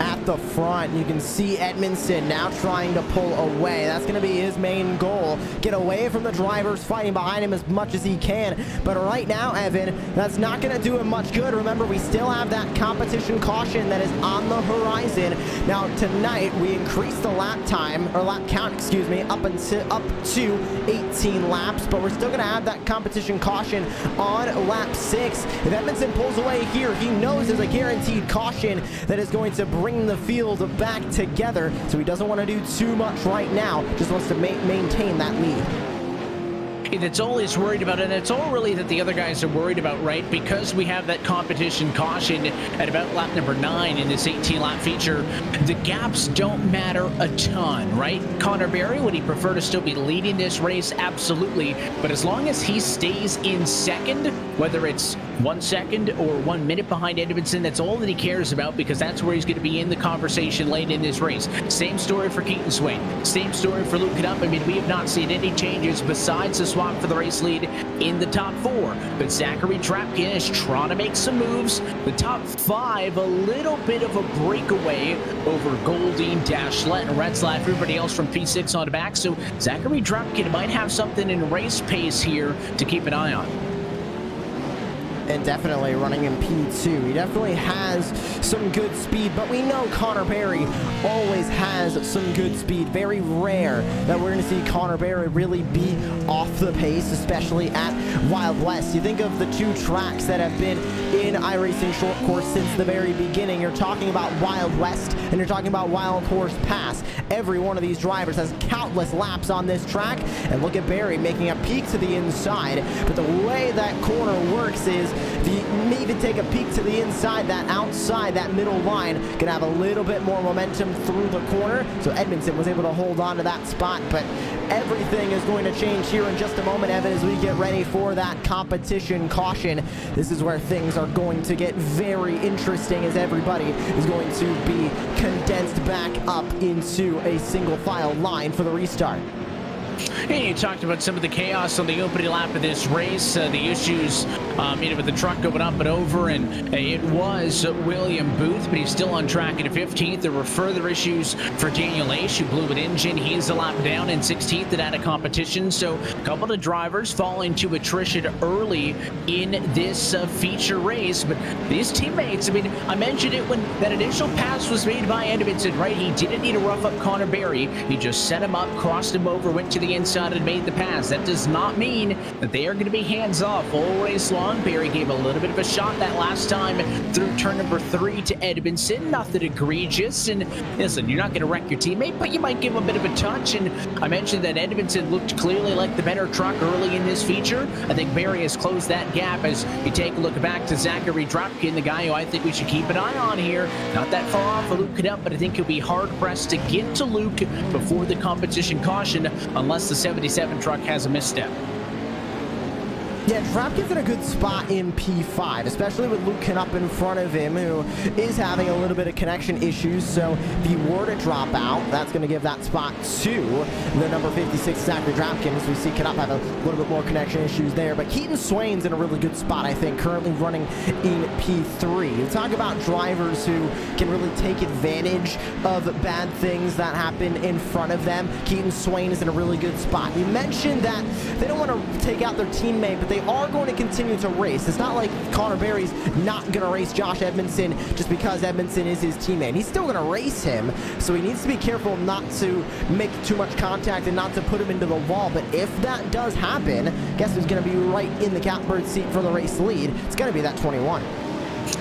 At the front, you can see Edmondson now trying to pull away. That's going to be his main goal. Get away from the drivers fighting behind him as much as he can. But right now, Evan, that's not going to do him much good. Remember, we still have that competition caution that is on the horizon. Now, tonight, we increased the lap time, or lap count, excuse me, up to 18 laps. But we're still going to have that competition caution on lap 6. If Edmondson pulls away here, he knows there's a guaranteed caution that is going to bring the field back together, so he doesn't want to do too much right now, just wants to maintain that lead. That's all he's worried about, and it's all really that the other guys are worried about, right? Because we have that competition caution at about lap number 9 in this 18-lap feature, the gaps don't matter a ton, right? Connor Berry, would he prefer to still be leading this race? Absolutely. But as long as he stays in second, whether it's 1 second or 1 minute behind Edmondson, that's all that he cares about, because that's where he's going to be in the conversation late in this race. Same story for Keaton Swain. Same story for Luke Canup. I mean, we have not seen any changes besides the swap for the race lead in the top 4. But Zachary Trapkin is trying to make some moves. The top 5, a little bit of a breakaway over Golding, Dashlet, and Retzlaff. Everybody else from P6 on the back. So Zachary Trapkin might have something in race pace here to keep an eye on. And definitely running in P2. He definitely has some good speed, but we know Connor Berry always has some good speed. Very rare that we're going to see Connor Berry really be off the pace, especially at Wild West. You think of the 2 tracks that have been in iRacing short course since the very beginning. You're talking about Wild West and you're talking about Wild Horse Pass. Every one of these drivers has countless laps on this track, and look at Berry making a peek to the inside. But the way that corner works is if you even take a peek to the inside, that outside, that middle line can have a little bit more momentum through the corner. So Edmondson was able to hold on to that spot, but everything is going to change here in just a moment, Evan, as we get ready for that competition caution. This is where things are going to get very interesting, as everybody is going to be condensed back up into a single file line for the restart. And you talked about some of the chaos on the opening lap of this race, the issues with the truck going up and over, and it was William Booth, but he's still on track at 15th. There were further issues for Daniel Aish, who blew an engine. He's a lap down in 16th and out of competition. So a couple of drivers falling to attrition early in this feature race. But these teammates, I mean, I mentioned it when that initial pass was made by Edmondson, right? He didn't need to rough up Connor Berry. He just set him up, crossed him over, went to the inside and made the pass. That does not mean that they are going to be hands off all race long. Berry gave a little bit of a shot that last time through turn number 3 to Edmondson. Nothing egregious. And listen, you're not going to wreck your teammate, but you might give him a bit of a touch. And I mentioned that Edmondson looked clearly like the better truck early in this feature. I think Berry has closed that gap as you take a look back to Zachary Dropkin, the guy who I think we should keep an eye on here. Not that far off of Luke Cadet, but I think he'll be hard pressed to get to Luke before the competition caution unless the 77 truck has a misstep. Yeah, Dropkin's in a good spot in P5, especially with Luke up in front of him, who is having a little bit of connection issues. So if he were to drop out, that's going to give that spot to the number 56, Zachary Dropkin, as we see Canup have a little bit more connection issues there. But Keaton Swain's in a really good spot, I think, currently running in P3. You talk about drivers who can really take advantage of bad things that happen in front of them. Keaton Swain is in a really good spot. You mentioned that they don't want to take out their teammate, but they are going to continue to race. It's not like Connor Berry's not going to race Josh Edmondson just because Edmondson is his teammate. He's still going to race him, so he needs to be careful not to make too much contact and not to put him into the wall. But if that does happen, guess who's going to be right in the catbird seat for the race lead? It's going to be that 21.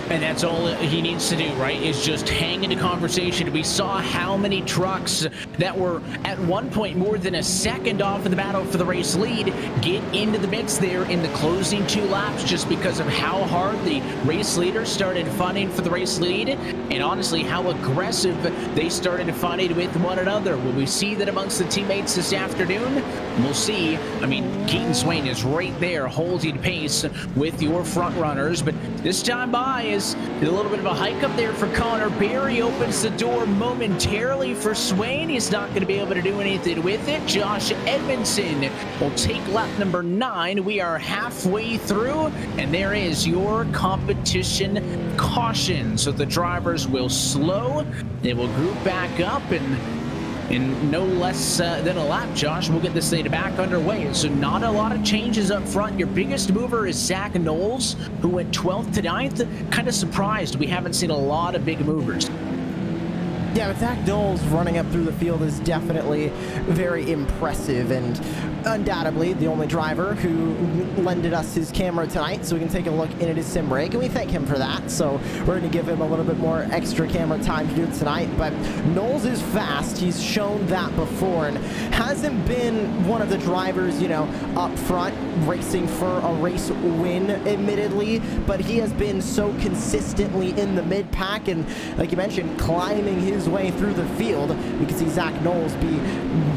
And that's all he needs to do, right, is just hang into conversation. We saw how many trucks that were at one point more than a second off of the battle for the race lead get into the mix there in the closing 2 laps just because of how hard the race leaders started fighting for the race lead and honestly how aggressive they started fighting with one another. Will we see that amongst the teammates this afternoon? We'll see. I mean, Keaton Swain is right there holding pace with your front runners, but this time by is a little bit of a hike up there for Connor Berry. Opens the door momentarily for Swain. He's not going to be able to do anything with it. Josh Edmondson will take lap number 9. We are halfway through, and there is your competition caution. So the drivers will slow. They will group back up, and in no less than a lap, Josh, we'll get this thing back underway. So not a lot of changes up front. Your biggest mover is Zach Knowles, who went 12th to 9th. Kind of surprised we haven't seen a lot of big movers. Yeah, but Zach Knowles running up through the field is definitely very impressive, and undoubtedly the only driver who lended us his camera tonight so we can take a look in at his sim break, and we thank him for that. So we're going to give him a little bit more extra camera time here tonight. But Knowles is fast. He's shown that before and hasn't been one of the drivers, you know, up front racing for a race win, admittedly, but he has been so consistently in the mid-pack and, like you mentioned, climbing his way through the field. We can see Zach Knowles be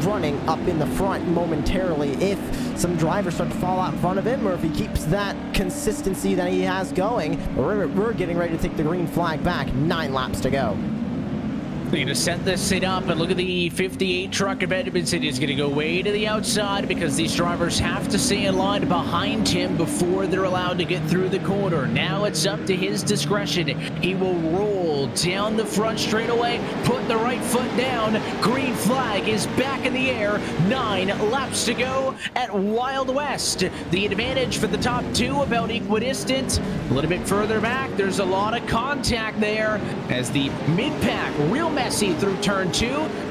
running up in the front momentarily if some drivers start to fall out in front of him, or if he keeps that consistency that he has going. We're getting ready to take the green flag back. 9 laps to go. They're going to set this thing up, and look at the 58 truck of Edmondson. He's going to go way to the outside because these drivers have to stay in line behind him before they're allowed to get through the corner. Now it's up to his discretion. He will roll down the front straightaway, put the right foot down. Green flag is back in the air. 9 laps to go at Wild West. The advantage for the top 2 about equidistant. A little bit further back, there's a lot of contact there as the mid-pack real messy through turn 2.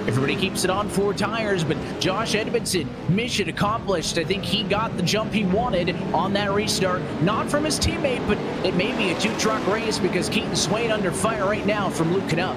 Everybody keeps it on 4 tires, but Josh Edmondson, mission accomplished. I think he got the jump he wanted on that restart. Not from his teammate, but it may be a 2-truck race because Keaton Swain under fire right now from Luke Canup.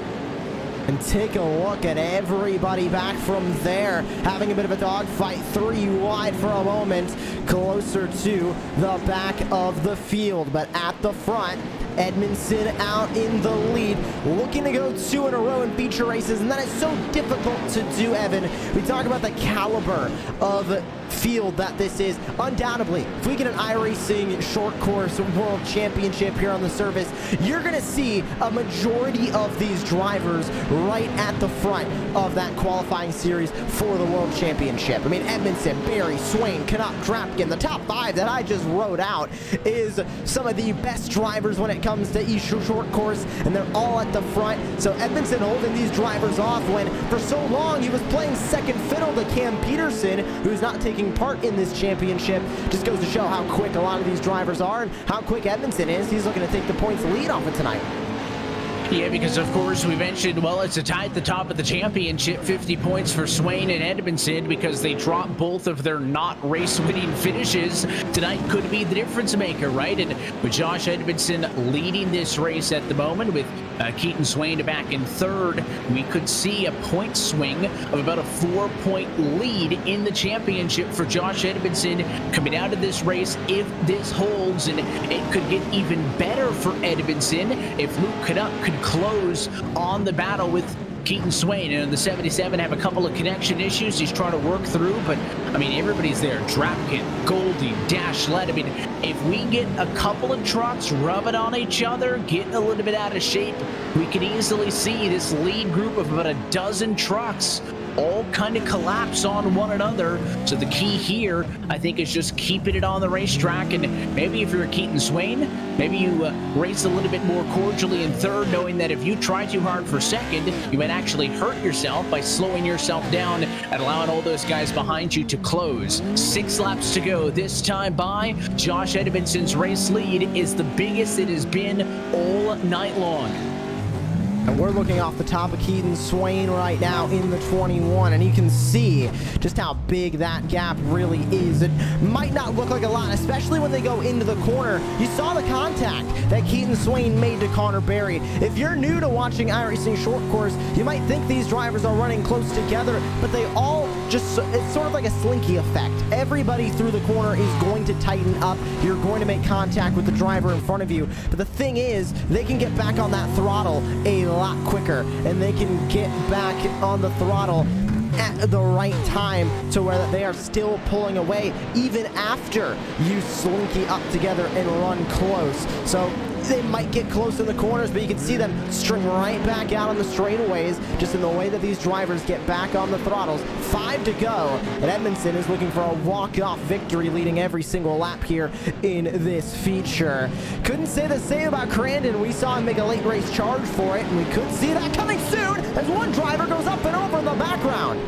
And take a look at everybody back from there, having a bit of a dogfight, 3 wide for a moment, closer to the back of the field. But at the front, Edmondson out in the lead, looking to go 2 in a row in feature races, and that is so difficult to do, Evan. We talk about the caliber of field that this is. Undoubtedly, if we get an iRacing short course world championship here on the service, you're going to see a majority of these drivers right at the front of that qualifying series for the world championship. I mean, Edmondson, Barry, Swain, Canuck, Drapkin, the top 5 that I just wrote out is some of the best drivers when it comes to each short course, and they're all at the front. So Edmondson holding these drivers off when for so long he was playing second fiddle to Cam Peterson, who's not taking part in this championship. Just goes to show how quick a lot of these drivers are and how quick Edmondson is. He's looking to take the points lead off of tonight. Yeah, because of course we mentioned, well, it's a tie at the top of the championship, 50 points for Swain and Edmondson because they dropped both of their not race-winning finishes. Tonight could be the difference maker, right? And with Josh Edmondson leading this race at the moment with Keaton Swain back in third, we could see a point swing of about a 4-point lead in the championship for Josh Edmondson coming out of this race if this holds, and it could get even better for Edmondson if Luke Canuck could close on the battle with Keaton Swain. And the 77 have a couple of connection issues he's trying to work through, but I mean, everybody's there. Drapkin, Goldie, Dashlet. I mean, if we get a couple of trucks rubbing on each other, getting a little bit out of shape, we can easily see this lead group of about a dozen trucks all kind of collapse on one another. So the key here, I think, is just keeping it on the racetrack. And maybe if you're a Keaton Swain, maybe you race a little bit more cordially in third, knowing that if you try too hard for second, you might actually hurt yourself by slowing yourself down and allowing all those guys behind you to close. 6 laps to go this time by. Josh Edmondson's race lead is the biggest it has been all night long. And we're looking off the top of Keaton Swain right now in the 21, and you can see just how big that gap really is. It might not look like a lot, especially when they go into the corner. You saw the contact that Keaton Swain made to Connor Berry. If you're new to watching iRacing short course, you might think these drivers are running close together, but they all just, it's sort of like a slinky effect. Everybody through the corner is going to tighten up. You're going to make contact with the driver in front of you. But the thing is, they can get back on that throttle a lot quicker, and they can get back on the throttle at the right time to where that they are still pulling away even after you slinky up together and run close. So they might get close in the corners, but you can see them string right back out on the straightaways just in the way that these drivers get back on the throttles. 5 to go, and Edmondson is looking for a walk-off victory, leading every single lap here in this feature. Couldn't say the same about Crandon. We saw him make a late race charge for it, and we could see that coming soon as one driver goes up and over in the background.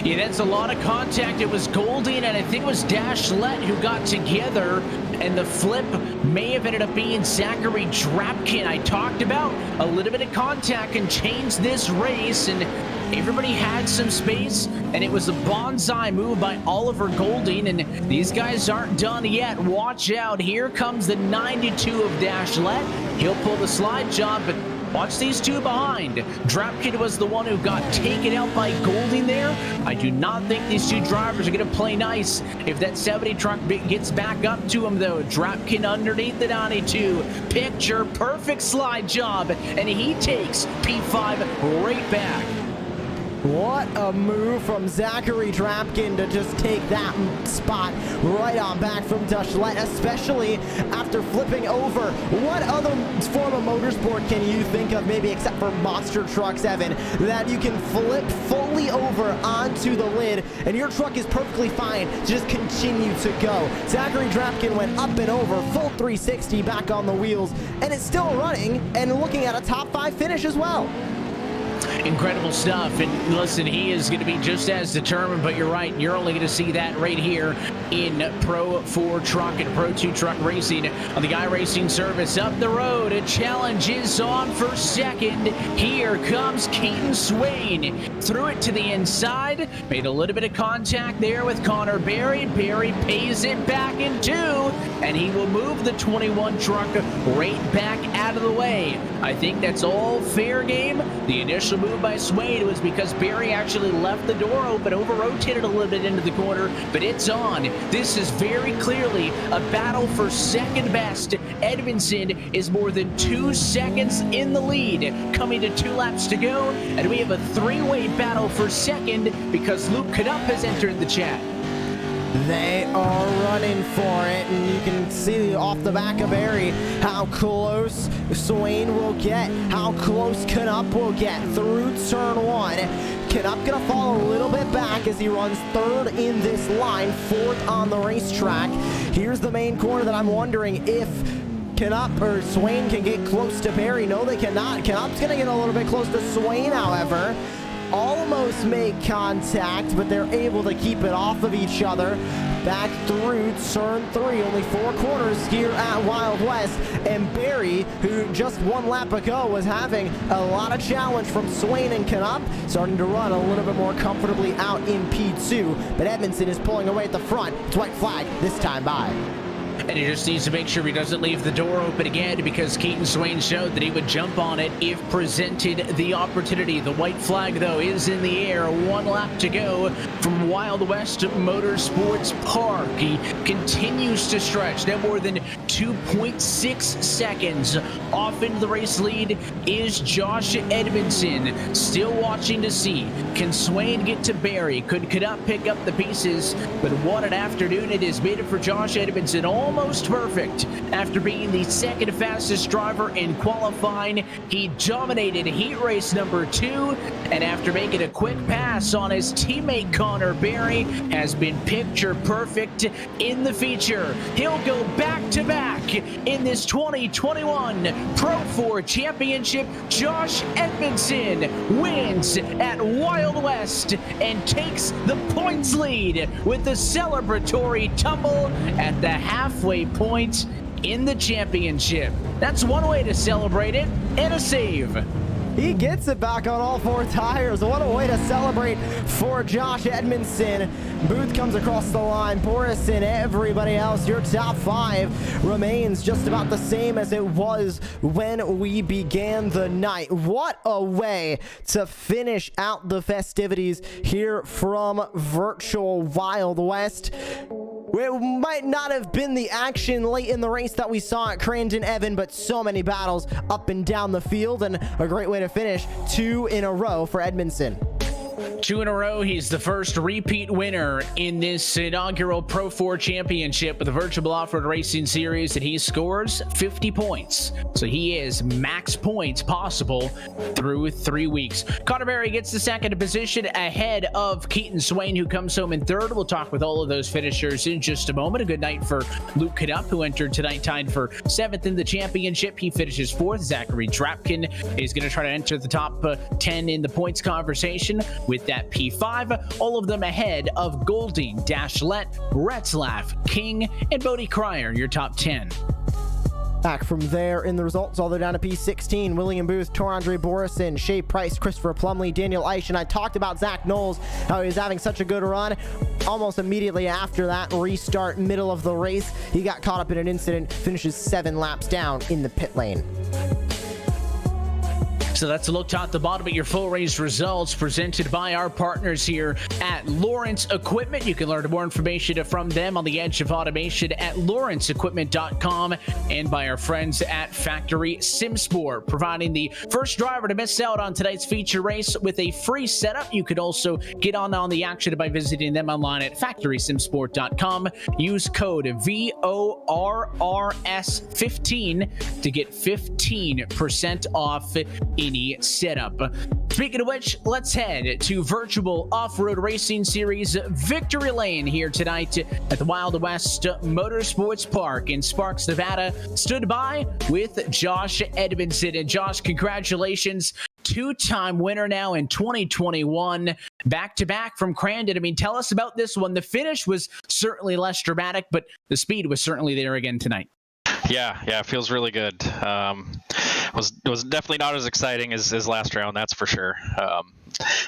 Yeah, that's a lot of contact. It was Goldie and I think it was Dashlet who got together, and the flip may have ended up being Zachary Drapkin. I talked about a little bit of contact can change this race, and everybody had some space, and it was a bonsai move by Oliver Golding, and these guys aren't done yet. Watch out. Here comes the 92 of Dashlet. He'll pull the slide job, but watch these two behind. Drapkin was the one who got taken out by Golding there. I do not think these two drivers are going to play nice if that 70 truck gets back up to him, though. Drapkin underneath the 92. Picture perfect slide job, and he takes P5 right back. What a move from Zachary Drapkin to just take that spot right on back from Dashlet, especially after flipping over. What other form of motorsport can you think of, maybe except for monster trucks, Evan, that you can flip fully over onto the lid and your truck is perfectly fine to just continue to go? Zachary Drapkin went up and over, full 360 back on the wheels, and it's still running and looking at a top 5 finish as well. Incredible stuff. And listen, he is going to be just as determined, but you're right. You're only going to see that right here in Pro 4 truck and Pro 2 truck racing on the iRacing service. Up the road, a challenge is on for second. Here comes Keaton Swain. Threw it to the inside, made a little bit of contact there with Connor Berry. Berry pays it back in 2, and he will move the 21 truck right back out of the way. I think that's all fair game. The initial initial move by Swain was because Barry actually left the door open, over-rotated a little bit into the corner, but it's on. This is very clearly a battle for second best. Edmondson is more than 2 seconds in the lead, coming to 2 laps to go, and we have a 3-way battle for second because Luke Cadup has entered the chat. They are running for it, and you can see off the back of Barry how close Swain will get, how close Canup will get through turn 1. Canup gonna fall a little bit back as he runs 3rd in this line, 4th on the racetrack. Here's the main corner that I'm wondering if Canup or Swain can get close to Barry. No, they cannot. Canup's gonna get a little bit close to Swain, however. Almost make contact, but they're able to keep it off of each other. Back through turn 3, only 4 corners here at Wild West, and Barry, who just 1 lap ago was having a lot of challenge from Swain and Canup, starting to run a little bit more comfortably out in P2, but Edmondson is pulling away at the front. It's white flag this time by. And he just needs to make sure he doesn't leave the door open again, because Keaton Swain showed that he would jump on it if presented the opportunity. The white flag, though, is in the air. 1 lap to go from Wild West Motorsports Park. He continues to stretch. No more than 2.6 seconds off into the race lead is Josh Edmondson. Still watching to see, can Swain get to Barry? Could Canup pick up the pieces? But what an afternoon it has made it for Josh Edmondson. Almost perfect. After being the 2nd fastest driver in qualifying, he dominated heat race number 2, and after making a quick pass on his teammate Connor Barry, has been picture perfect in the feature. He'll go back-to-back in this 2021 Pro 4 Championship. Josh Edmondson wins at Wild West and takes the points lead with the celebratory tumble at the halfway point in the championship. That's one way to celebrate it, and a save. He gets it back on all 4 tires. What a way to celebrate for Josh Edmondson. Booth comes across the line. Boris and everybody else, your top 5 remains just about the same as it was when we began the night. What a way to finish out the festivities here from Virtual Wild West. It might not have been the action late in the race that we saw at Crandon Evan, but so many battles up and down the field, and a great way to finish 2 in a row for Edmondson. 2 in a row. He's the first repeat winner in this inaugural Pro 4 Championship with the Virtual Off-Road Racing Series, and he scores 50 points. So he is max points possible through 3 weeks. Connor Barry gets the 2nd position ahead of Keaton Swain, who comes home in 3rd. We'll talk with all of those finishers in just a moment. A good night for Luke Cadup, who entered tonight tied for 7th in the championship. He finishes 4th. Zachary Drapkin is going to try to enter the top 10 in the points conversation with that P5, all of them ahead of Golding, Dashlet, Retzlaff, King, and Bodie Cryer, your top 10. Back from there in the results, all the way down to P16, William Booth, Torandre Borison, Shea Price, Christopher Plumley, Daniel Eish, and I talked about Zach Knowles, how he was having such a good run. Almost immediately after that restart, middle of the race, he got caught up in an incident, finishes 7 laps down in the pit lane. So that's a look top to bottom at your full race results presented by our partners here at Lawrence Equipment. You can learn more information from them on the edge of automation at lawrenceequipment.com, and by our friends at Factory SimSport, providing the first driver to miss out on tonight's feature race with a free setup. You could also get on the action by visiting them online at factorysimsport.com. Use code VORRS15 to get 15% off any setup. Speaking of which, let's head to Virtual Off-Road Racing Series Victory Lane here tonight at the Wild West Motorsports Park in Sparks, Nevada. Stood by with Josh Edmondson. And Josh, congratulations. 2-time winner now in 2021, back-to-back from Crandon. I mean, tell us about this one. The finish was certainly less dramatic, but the speed was certainly there again tonight. Yeah, it feels really good. Was definitely not as exciting as last round, that's for sure.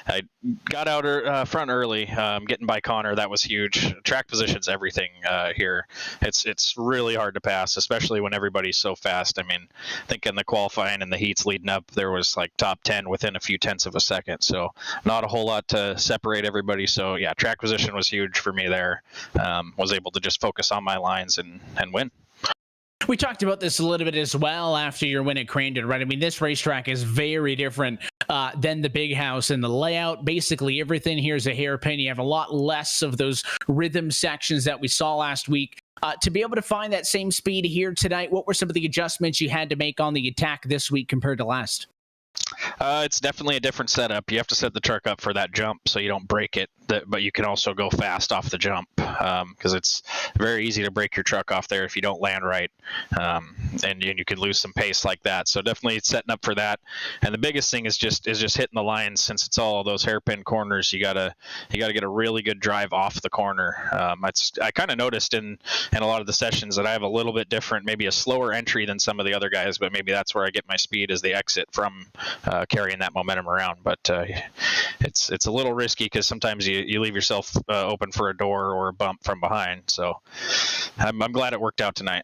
I got out front early, getting by Connor. That was huge. Track position's everything here. It's really hard to pass, especially when everybody's so fast. I mean, I think in the qualifying and the heats leading up, there was like top 10 within a few tenths of a second. So not a whole lot to separate everybody. So yeah, track position was huge for me there. Was able to just focus on my lines and win. We talked about this a little bit as well after your win at Crandon, right? I mean, this racetrack is very different than the Big House, and the layout, basically everything here is a hairpin. You have a lot less of those rhythm sections that we saw last week. To be able to find that same speed here tonight, what were some of the adjustments you had to make on the attack this week compared to last? It's definitely a different setup. You have to set the truck up for that jump so you don't break it, but you can also go fast off the jump because it's very easy to break your truck off there if you don't land right, and you can lose some pace like that. So definitely setting up for that. And the biggest thing is just hitting the lines. Since it's all those hairpin corners, you gotta get a really good drive off the corner. I kind of noticed in a lot of the sessions that I have a little bit different, maybe a slower entry than some of the other guys, but maybe that's where I get my speed as the exit from carrying that momentum around. But it's a little risky because sometimes you leave yourself open for a door or a bump from behind. So I'm glad it worked out tonight.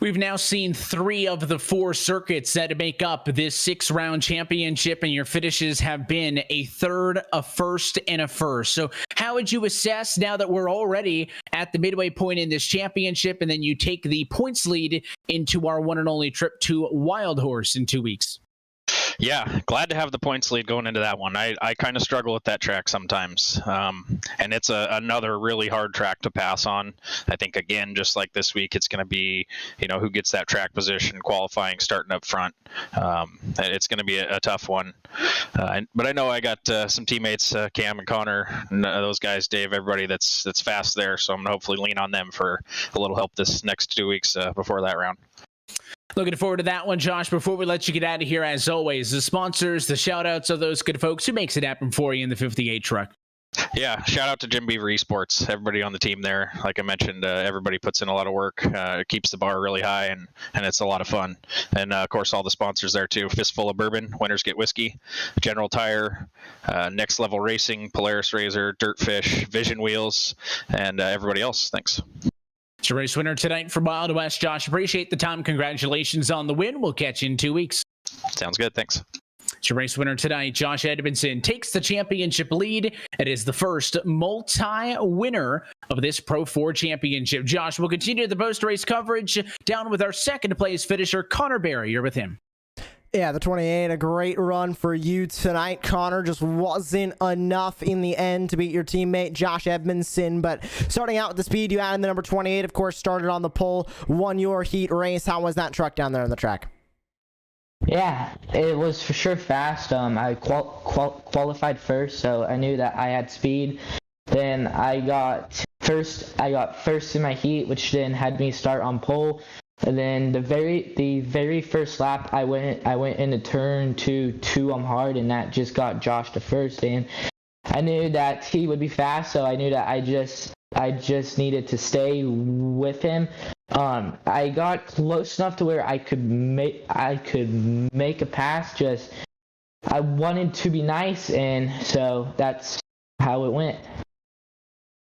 We've now seen 3 of the 4 circuits that make up this 6-round championship, and your finishes have been a third, a first, and a first. So how would you assess now that we're already at the midway point in this championship, and then you take the points lead into our one and only trip to Wild Horse in 2 weeks? Yeah, glad to have the points lead going into that one. I kind of struggle with that track sometimes, and it's another really hard track to pass on. I think, again, just like this week, it's going to be, who gets that track position, qualifying, starting up front. It's going to be a tough one. But I know I got some teammates, Cam and Connor, and those guys, Dave, everybody that's fast there, so I'm going to hopefully lean on them for a little help this next 2 weeks before that round. Looking forward to that one, Josh. Before we let you get out of here, as always, the sponsors, the shout-outs of those good folks who makes it happen for you in the 58 truck. Yeah, shout out to Jim Beaver Esports, everybody on the team there. Like I mentioned, everybody puts in a lot of work. It keeps the bar really high, and it's a lot of fun. And, of course, all the sponsors there, too. Fistful of Bourbon, Winners Get Whiskey, General Tire, Next Level Racing, Polaris Razor, Dirtfish, Vision Wheels, and everybody else. Thanks. It's your race winner tonight from Wild West, Josh. Appreciate the time. Congratulations on the win. We'll catch you in 2 weeks. Sounds good. Thanks. It's your race winner tonight. Josh Edmondson takes the championship lead. It is the first multi-winner of this Pro 4 championship. Josh will continue the post-race coverage down with our second place finisher, Connor Berry. You're with him. Yeah, the 28, a great run for you tonight, Connor. Just wasn't enough in the end to beat your teammate, Josh Edmondson. But starting out with the speed you had in the number 28, of course, started on the pole, won your heat race. How was that truck down there on the track? Yeah, it was for sure fast. I qualified first, so I knew that I had speed. Then I got first in my heat, which then had me start on pole. And then the very first lap, I went into turn two hard, and that just got Josh to first. And I knew that he would be fast, so I knew that I just needed to stay with him. I got close enough to where I could make a pass. Just I wanted to be nice, and so that's how it went.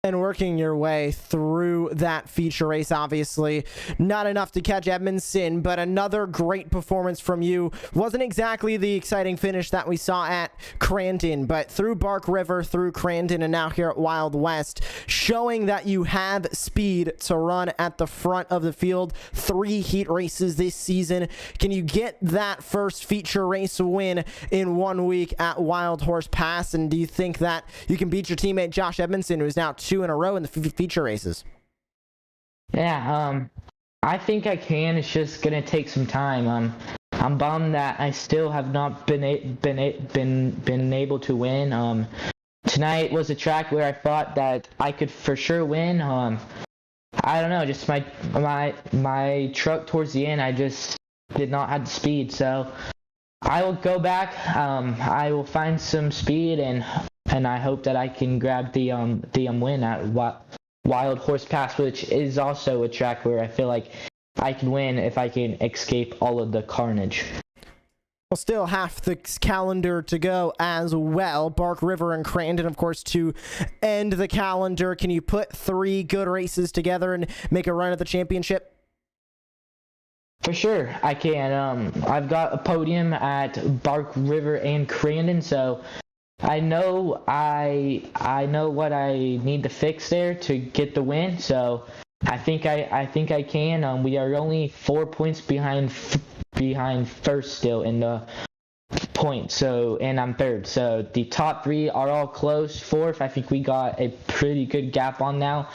And working your way through that feature race, obviously not enough to catch Edmondson, but another great performance from you. Wasn't exactly the exciting finish that we saw at Crandon, but through Bark River, through Crandon, and now here at Wild West, showing that you have speed to run at the front of the field. 3 heat races this season. Can you get that first feature race win in 1 week at Wild Horse Pass? And do you think that you can beat your teammate Josh Edmondson, who's now 2 in a row in the feature races? Yeah, I think I can. It's just gonna take some time. I'm bummed that I still have not been able to win. Tonight was a track where I thought that I could for sure win. I don't know, just my truck towards the end, I just did not have the speed. So I will go back. I will find some speed, and I hope that I can grab the win at Wild Horse Pass, which is also a track where I feel like I can win if I can escape all of the carnage. Well, still half the calendar to go as well. Bark River and Crandon, of course, to end the calendar. Can you put 3 good races together and make a run at the championship? For sure, I can. I've got a podium at Bark River and Crandon, so I know what I need to fix there to get the win. So I think I can. We are only 4 points behind first still in the points. So, and I'm third. So the top 3 are all close. Fourth, I think we got a pretty good gap on now.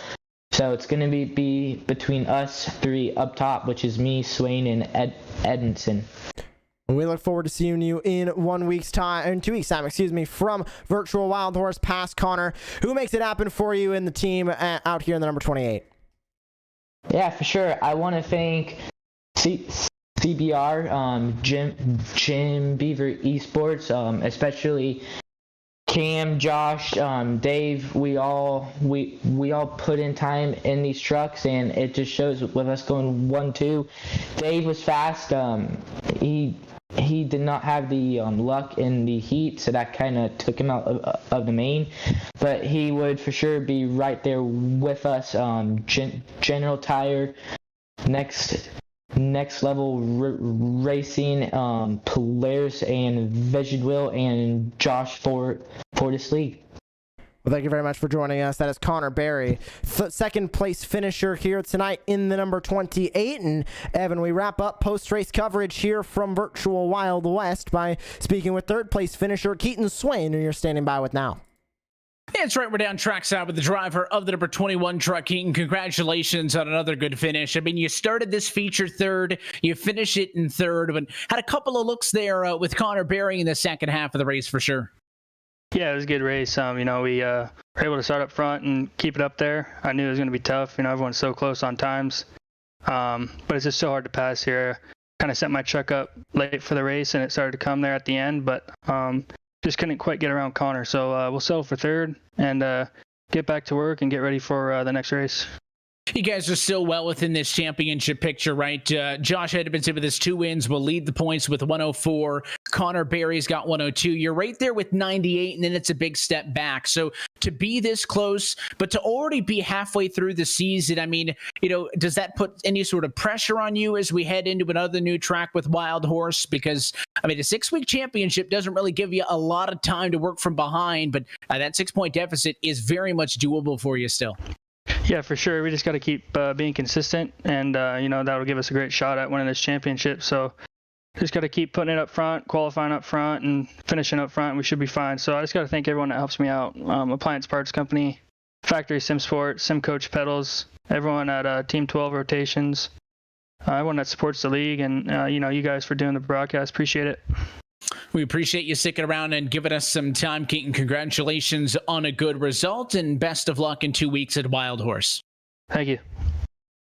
So it's going to be between us 3 up top, which is me, Swain, and Edmondson. We look forward to seeing you in 1 week's time, in 2 weeks' time, from Virtual Wild Horse Pass. Connor, who makes it happen for you in the team out here in the number 28? Yeah, for sure. I want to thank CBR, Jim Beaver Esports, especially Cam, Josh, Dave. We all put in time in these trucks, and it just shows with us going 1-2. Dave was fast. He did not have the luck in the heat, so that kind of took him out of the main. But he would for sure be right there with us. General Tire, next level racing, Polaris and Vegedwill, and Josh Fortis League. Well, thank you very much for joining us. That is Connor Berry, second place finisher here tonight in the number 28. And Evan, we wrap up post-race coverage here from Virtual Wild West by speaking with third place finisher Keaton Swain, who you're standing by with now. That's right. We're down trackside with the driver of the number 21 truck, Keaton. Congratulations on another good finish. I mean, you started this feature third, you finish it in third, but had a couple of looks there with Connor Berry in the second half of the race for sure. Yeah, it was a good race. We were able to start up front and keep it up there. I knew it was going to be tough. Everyone's so close on times. But it's just so hard to pass here. Kind of set my truck up late for the race, and it started to come there at the end, but just couldn't quite get around Connor. So we'll settle for third and get back to work and get ready for the next race. You guys are still well within this championship picture, right? Josh Edmondson with his 2 wins will lead the points with 104. Connor Berry's got 102. You're right there with 98, and then it's a big step back. So to be this close, but to already be halfway through the season, I mean, does that put any sort of pressure on you as we head into another new track with Wild Horse? Because, I mean, a 6-week championship doesn't really give you a lot of time to work from behind, but that 6-point deficit is very much doable for you still. Yeah, for sure. We just got to keep being consistent, and that'll give us a great shot at winning this championship. So just got to keep putting it up front, qualifying up front, and finishing up front. We should be fine. So I just got to thank everyone that helps me out: Appliance Parts Company, Factory Sim Sport, Sim Coach Pedals, everyone at Team 12 Rotations, everyone that supports the league, and you guys for doing the broadcast. Appreciate it. We appreciate you sticking around and giving us some time, Keaton. Congratulations on a good result, and best of luck in 2 weeks at Wild Horse. Thank you.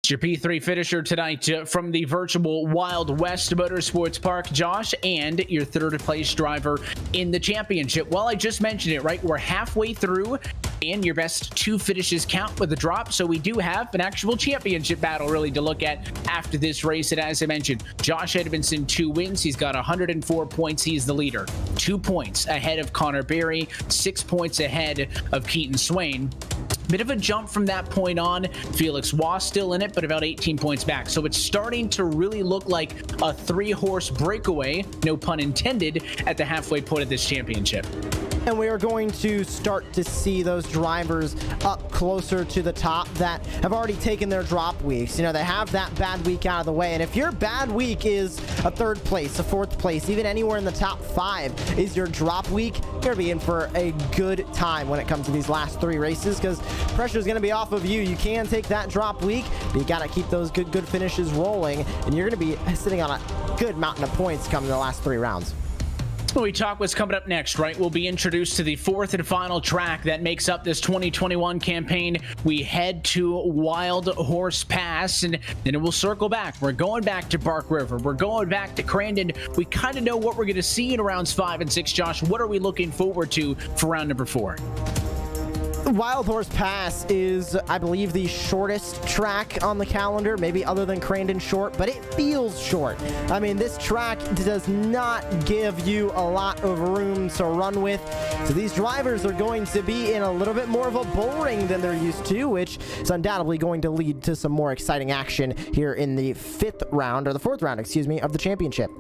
It's your P3 finisher tonight from the Virtual Wild West Motorsports Park, Josh, and your third place driver in the championship. Well, I just mentioned it, right? We're halfway through, and your best 2 finishes count with a drop, so we do have an actual championship battle really to look at after this race. And as I mentioned, Josh Edmondson, 2 wins. He's got 104 points. He's the leader. 2 points ahead of Connor Berry, 6 points ahead of Keaton Swain. Bit of a jump from that point on. Felix Waugh still in it, but about 18 points back. So it's starting to really look like a 3-horse breakaway, no pun intended, at the halfway point of this championship. And we are going to start to see those drivers up closer to the top that have already taken their drop weeks. They have that bad week out of the way. And if your bad week is a 3rd place, a 4th place, even anywhere in the top 5 is your drop week, you're going to be in for a good time when it comes to these last 3 races, because pressure is going to be off of you. You can take that drop week, but you got to keep those good finishes rolling, and you're going to be sitting on a good mountain of points coming the last 3 rounds. When we talk what's coming up next, right? We'll be introduced to the 4th and final track that makes up this 2021 campaign. We head to Wild Horse Pass, and then we'll circle back. We're going back to Bark River. We're going back to Crandon. We kind of know what we're going to see in rounds 5 and 6. Josh, what are we looking forward to for round number 4? Wild Horse Pass is, I believe, the shortest track on the calendar, maybe other than Crandon Short, but it feels short. I mean, this track does not give you a lot of room to run with, so these drivers are going to be in a little bit more of a bull ring than they're used to, which is undoubtedly going to lead to some more exciting action here in the fourth round, of the championship.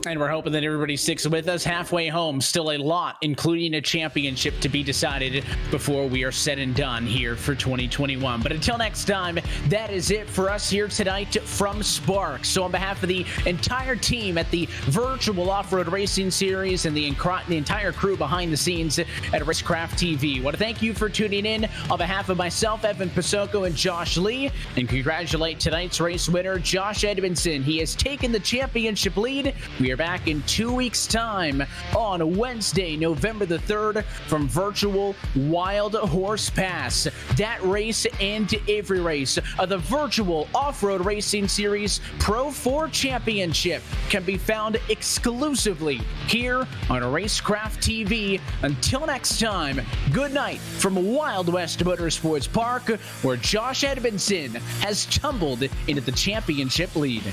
And we're hoping that everybody sticks with us halfway home. Still a lot, including a championship, to be decided before we are said and done here for 2021. But until next time, that is it for us here tonight from Spark. So on behalf of the entire team at the virtual off-road racing series and the entire crew behind the scenes at Racecraft TV, I want to thank you for tuning in on behalf of myself, Evan Pasoko, and Josh Lee, and congratulate tonight's race winner, Josh Edmondson. He has taken the championship lead. We are back in 2 weeks' time on Wednesday, November the 3rd from virtual Wild Horse Pass. That race and every race of the virtual off-road racing series Pro 4 Championship can be found exclusively here on Racecraft TV. Until next time, good night from Wild West Motorsports Park, where Josh Edmondson has tumbled into the championship lead.